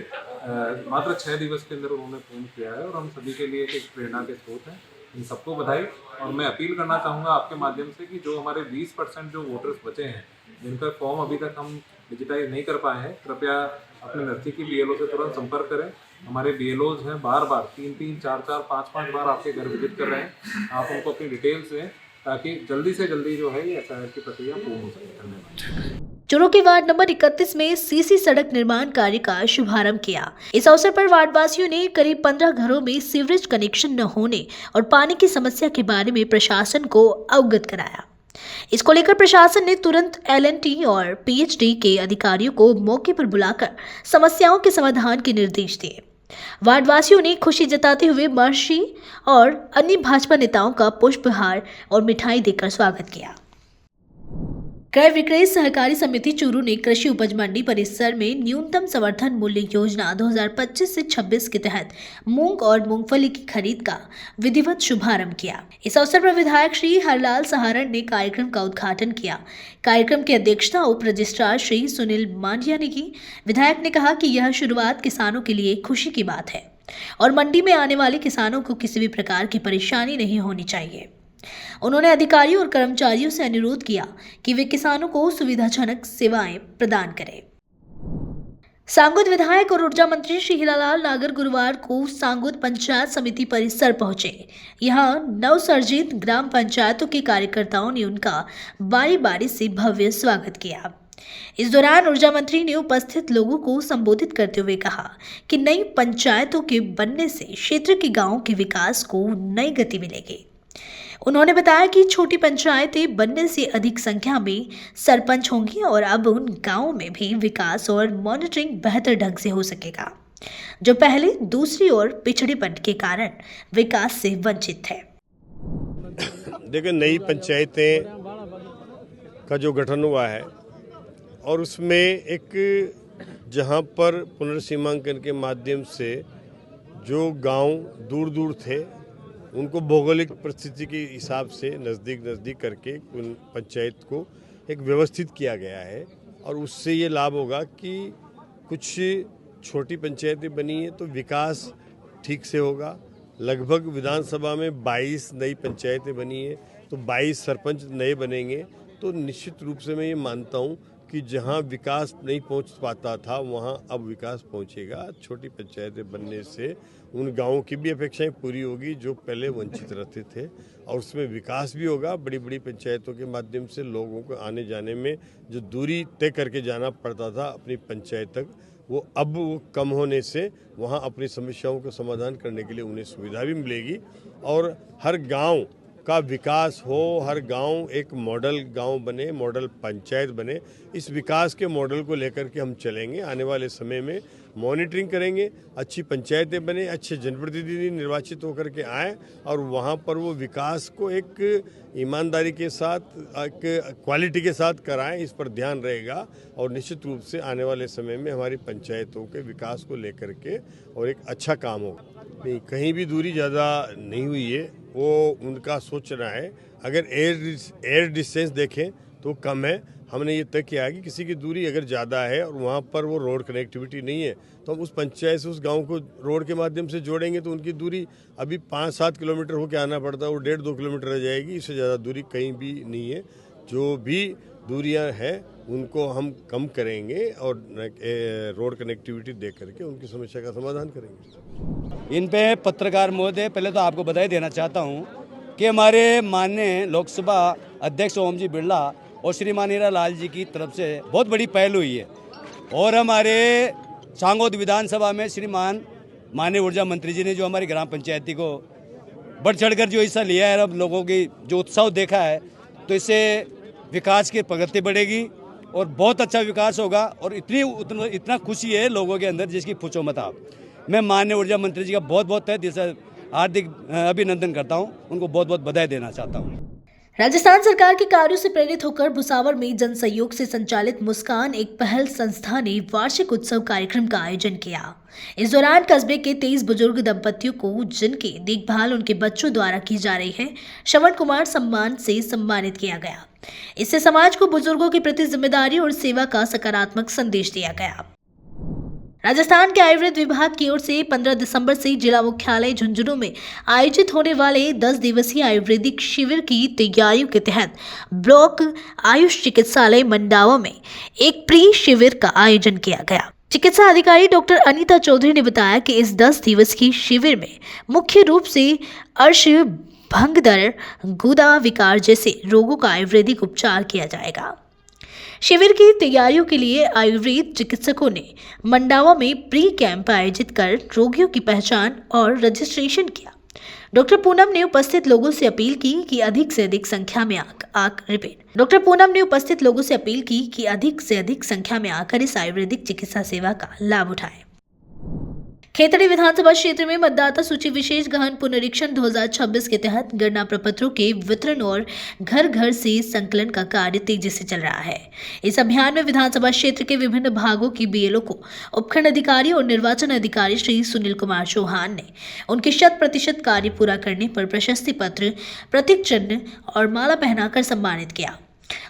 मात्र 6 दिवस के अंदर उन्होंने पूर्ण किया है और हम सभी के लिए एक प्रेरणा के स्रोत हैं। इन सबको बधाई। और मैं अपील करना चाहूँगा आपके माध्यम से कि जो हमारे 20% जो वोटर्स बचे हैं जिनका फॉर्म अभी तक हम डिजिटाइज नहीं कर पाए हैं, कृपया अपने नज़दीकी बीएलओ से तुरंत संपर्क करें। हमारे बीएलओज हैं बार-बार 3-3, 4-4, 5-5 बार आपके घर विजिट कर रहे हैं। आप उनको अपनी डिटेल्स दें ताकि जल्दी से जल्दी जो है ये एफआईआर की प्रक्रिया पूर्ण हो सके। धन्यवाद। चूरू के वार्ड नंबर 31 में सीसी सड़क निर्माण कार्य का शुभारंभ किया। इस अवसर पर वार्डवासियों ने करीब 15 घरों में सीवरेज कनेक्शन न होने और पानी की समस्या के बारे में प्रशासन को अवगत कराया। इसको लेकर प्रशासन ने तुरंत एलएनटी और पीएचडी के अधिकारियों को मौके पर बुलाकर समस्याओं के समाधान के निर्देश दिए। वार्डवासियों ने खुशी जताते हुए महर्षि और अन्य भाजपा नेताओं का पुष्पहार और मिठाई देकर स्वागत किया। क्रय विक्रय सहकारी समिति चूरू ने कृषि उपज मंडी परिसर में न्यूनतम समर्थन मूल्य योजना 2025 से 26 के तहत मूंग और मूंगफली की खरीद का विधिवत शुभारंभ किया। इस अवसर पर विधायक श्री हरलाल सहारण ने कार्यक्रम का उद्घाटन किया। कार्यक्रम की अध्यक्षता उप रजिस्ट्रार श्री सुनील मांडिया ने की। विधायक ने कहा कि यह शुरुआत किसानों के लिए खुशी की बात है और मंडी में आने वाले किसानों को किसी भी प्रकार की परेशानी नहीं होनी चाहिए। उन्होंने अधिकारियों और कर्मचारियों से अनुरोध किया कि वे किसानों को सुविधाजनक सेवाएं प्रदान करें। सांगोद विधायक और ऊर्जा मंत्री श्री हीरालाल नागर गुरुवार को सांगोद पंचायत समिति परिसर पहुंचे। यहां नवसर्जित ग्राम पंचायतों के कार्यकर्ताओं ने उनका बारी बारी से भव्य स्वागत किया। इस दौरान ऊर्जा मंत्री ने उपस्थित लोगों को संबोधित करते हुए कहा कि नई पंचायतों के बनने से क्षेत्र के गांवों के विकास को नई गति मिलेगी। उन्होंने बताया कि छोटी पंचायतें बनने से अधिक संख्या में सरपंच होंगी और अब उन गांवों में भी विकास और मॉनिटरिंग बेहतर ढंग से हो सकेगा, जो पहले दूसरी ओर पिछड़ेपन के कारण विकास से वंचित थे। देखिए, नई पंचायतें का जो गठन हुआ है और उसमें एक जहां पर पुनर्सीमांकन के माध्यम से जो गांव दूर दूर थे उनको भौगोलिक परिस्थिति के हिसाब से नज़दीक करके पंचायत को एक व्यवस्थित किया गया है और उससे ये लाभ होगा कि कुछ छोटी पंचायतें बनी हैं तो विकास ठीक से होगा। लगभग विधानसभा में 22 नई पंचायतें बनी हैं तो 22 सरपंच नए बनेंगे, तो निश्चित रूप से मैं ये मानता हूँ कि जहाँ विकास नहीं पहुँच पाता था वहाँ अब विकास पहुँचेगा। छोटी पंचायतें बनने से उन गांवों की भी अपेक्षाएं पूरी होगी जो पहले वंचित रहते थे और उसमें विकास भी होगा। बड़ी बड़ी पंचायतों के माध्यम से लोगों को आने जाने में जो दूरी तय करके जाना पड़ता था अपनी पंचायत तक, वो अब वो कम होने से वहाँ अपनी समस्याओं का समाधान करने के लिए उन्हें सुविधा भी मिलेगी और हर गाँव का विकास हो, हर गांव एक मॉडल गांव बने, मॉडल पंचायत बने। इस विकास के मॉडल को लेकर के हम चलेंगे। आने वाले समय में मॉनिटरिंग करेंगे, अच्छी पंचायतें बने, अच्छे जनप्रतिनिधि निर्वाचित होकर के आए और वहां पर वो विकास को एक ईमानदारी के साथ, एक क्वालिटी के साथ कराएं, इस पर ध्यान रहेगा और निश्चित रूप से आने वाले समय में हमारी पंचायतों के विकास को लेकर के और एक अच्छा काम होगा। नहीं, कहीं भी दूरी ज़्यादा नहीं हुई है, वो उनका सोचना है। अगर एयर डिस्टेंस देखें तो कम है। हमने ये तय किया है कि किसी की दूरी अगर ज़्यादा है और वहाँ पर वो रोड कनेक्टिविटी नहीं है तो हम उस पंचायत से उस गांव को रोड के माध्यम से जोड़ेंगे, तो उनकी दूरी अभी 5-7 किलोमीटर होकर आना पड़ता है, वो 1.5-2 किलोमीटर रह जाएगी। इससे ज़्यादा दूरी कहीं भी नहीं है। जो भी दूरियां हैं उनको हम कम करेंगे और रोड कनेक्टिविटी दे करके उनकी समस्या का समाधान करेंगे। इन पे पत्रकार महोदय, पहले तो आपको बधाई देना चाहता हूं कि हमारे माननीय लोकसभा अध्यक्ष ओम जी बिरला और श्रीमान हीरा लाल जी की तरफ से बहुत बड़ी पहल हुई है और हमारे सांगोद विधानसभा में श्रीमान माननीय ऊर्जा मंत्री जी ने जो हमारी ग्राम पंचायती को बढ़ चढ़कर जो हिस्सा लिया है, अब लोगों की जो उत्साह देखा है तो इससे विकास की प्रगति बढ़ेगी और बहुत अच्छा विकास होगा। और इतना खुशी है लोगों के अंदर जिसकी पूछो मत आप। मैं माननीय ऊर्जा मंत्री जी का बहुत बहुत तहे दिल से हार्दिक अभिनंदन करता हूं, उनको बहुत बहुत बधाई देना चाहता हूं। राजस्थान सरकार के कार्यों से प्रेरित होकर भुसावर में जन सहयोग से संचालित मुस्कान एक पहल संस्था ने वार्षिक उत्सव कार्यक्रम का आयोजन किया। इस दौरान कस्बे के 23 बुजुर्ग दंपतियों को जिनकी देखभाल उनके बच्चों द्वारा की जा रही है, श्रवण कुमार सम्मान से सम्मानित किया गया। इससे समाज को बुजुर्गों के प्रति जिम्मेदारी और सेवा का सकारात्मक संदेश दिया गया। राजस्थान के आयुर्वेद विभाग की ओर से 15 दिसंबर से जिला मुख्यालय झुंझुनू में आयोजित होने वाले 10 दिवसीय आयुर्वेदिक शिविर की तैयारियों के तहत ब्लॉक आयुष चिकित्सालय मंडावा में एक प्री शिविर का आयोजन किया गया। चिकित्सा अधिकारी डॉक्टर अनीता चौधरी ने बताया कि इस 10 दिवस की शिविर में मुख्य रूप से अर्श भंगदर, गुदा विकार जैसे रोगों का आयुर्वेदिक उपचार किया जाएगा। शिविर की तैयारियों के लिए आयुर्वेद चिकित्सकों ने मंडावा में प्री कैंप आयोजित कर रोगियों की पहचान और रजिस्ट्रेशन किया। डॉक्टर पूनम ने उपस्थित लोगों से अपील की कि अधिक से अधिक संख्या में आकर इस आयुर्वेदिक चिकित्सा सेवा का लाभ उठाएं। खेतड़ी विधानसभा क्षेत्र में मतदाता सूची विशेष गहन पुनरीक्षण 2026 के तहत गणना प्रपत्रों के वितरण और घर घर से संकलन का कार्य तेजी से चल रहा है। इस अभियान में विधानसभा क्षेत्र के विभिन्न भागों की बीएलओ को उपखंड अधिकारी और निर्वाचन अधिकारी श्री सुनील कुमार चौहान ने उनके 100% कार्य पूरा करने पर प्रशस्ति पत्र, प्रतीक चिन्ह और माला पहनाकर सम्मानित किया।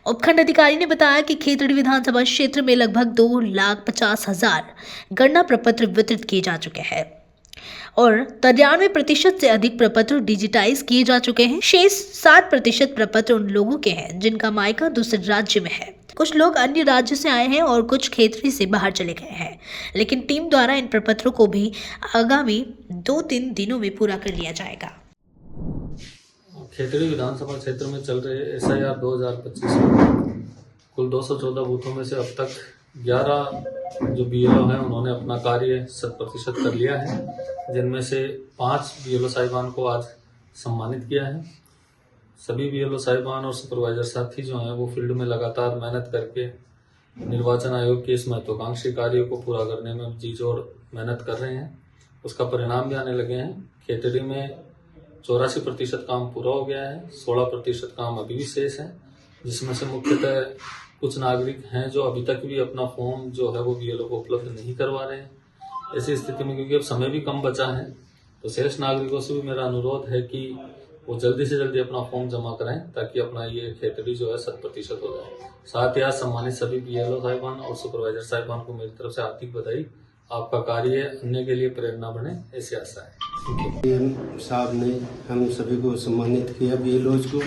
उपखंड अधिकारी ने बताया कि खेतड़ी विधानसभा क्षेत्र में लगभग 2,50,000 गणना प्रपत्र वितरित किए जा चुके हैं और 93% से अधिक प्रपत्र डिजिटाइज किए जा चुके हैं। शेष 7% प्रपत्र उन लोगों के हैं जिनका मायका दूसरे राज्य में है। कुछ लोग अन्य राज्य से आए हैं और कुछ खेतड़ी से बाहर चले गए हैं, लेकिन टीम द्वारा इन प्रपत्रों को भी आगामी 2-3 दिनों में पूरा कर लिया जाएगा। खेतड़ी विधानसभा क्षेत्र में चल रहे SIR 2025 में कुल 214 बूथों में से अब तक 11 जो BLO हैं उन्होंने अपना कार्य 100% कर लिया है, जिनमें से 5 BLO साहिबान को आज सम्मानित किया है। सभी BLO साहिबान और सुपरवाइजर साथी जो हैं वो फील्ड में लगातार मेहनत करके निर्वाचन आयोग के इस महत्वाकांक्षी कार्य को पूरा करने में जी जोड़ मेहनत कर रहे हैं। उसका परिणाम भी आने लगे हैं। खेतड़ी में 84% काम पूरा हो गया है, 16% काम अभी भी शेष है, जिसमें से मुख्यतः कुछ नागरिक हैं जो अभी तक भी अपना फॉर्म जो है वो BLO को उपलब्ध नहीं करवा रहे हैं। ऐसी स्थिति में क्योंकि अब समय भी कम बचा है तो शेष नागरिकों से भी मेरा अनुरोध है कि वो जल्दी से जल्दी अपना फॉर्म जमा कराएं ताकि अपना ये खेतड़ी जो है 100% हो जाए। साथ ही आज सम्मानित सभी BLO साहिबान और सुपरवाइजर साहिबान को मेरी तरफ से हार्दिक बधाई। आपका कार्य अन्य के लिए प्रेरणा बने, ऐसी आशा है। साहब ने हम सभी को सम्मानित किया BLOs को।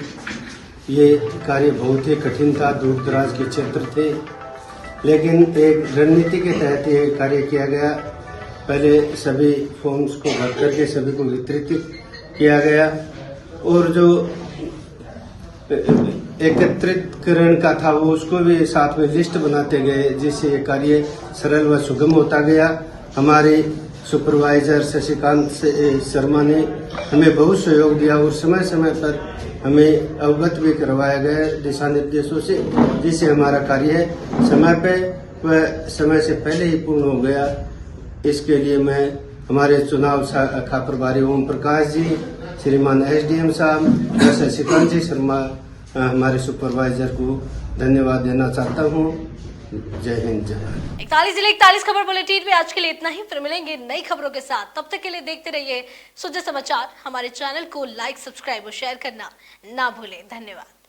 ये कार्य बहुत ही कठिन था, दूर दराज के क्षेत्र थे, लेकिन एक रणनीति के तहत ये कार्य किया गया। पहले सभी फॉर्म्स को भर करके सभी को वितरित किया गया और जो एकत्रितकरण का था वो उसको भी साथ में लिस्ट बनाते गए, जिससे ये कार्य सरल व सुगम होता गया। हमारे सुपरवाइजर शशिकांत शर्मा ने हमें बहुत सहयोग दिया और समय समय पर हमें अवगत भी करवाया गया दिशा निर्देशों से, जिससे हमारा कार्य समय पे व समय से पहले ही पूर्ण हो गया। इसके लिए मैं हमारे चुनाव शाखा प्रभारी ओम प्रकाश जी, श्रीमान SDM साहब, शशिकांत जी शर्मा हमारे सुपरवाइजर को धन्यवाद देना चाहता हूँ। जय हिंद, जय भारत। 41 जिले 41 खबर बुलेटिन में आज के लिए इतना ही। फिर मिलेंगे नई खबरों के साथ। तब तक के लिए देखते रहिए सुजय समाचार। हमारे चैनल को लाइक, सब्सक्राइब और शेयर करना ना भूलें। धन्यवाद।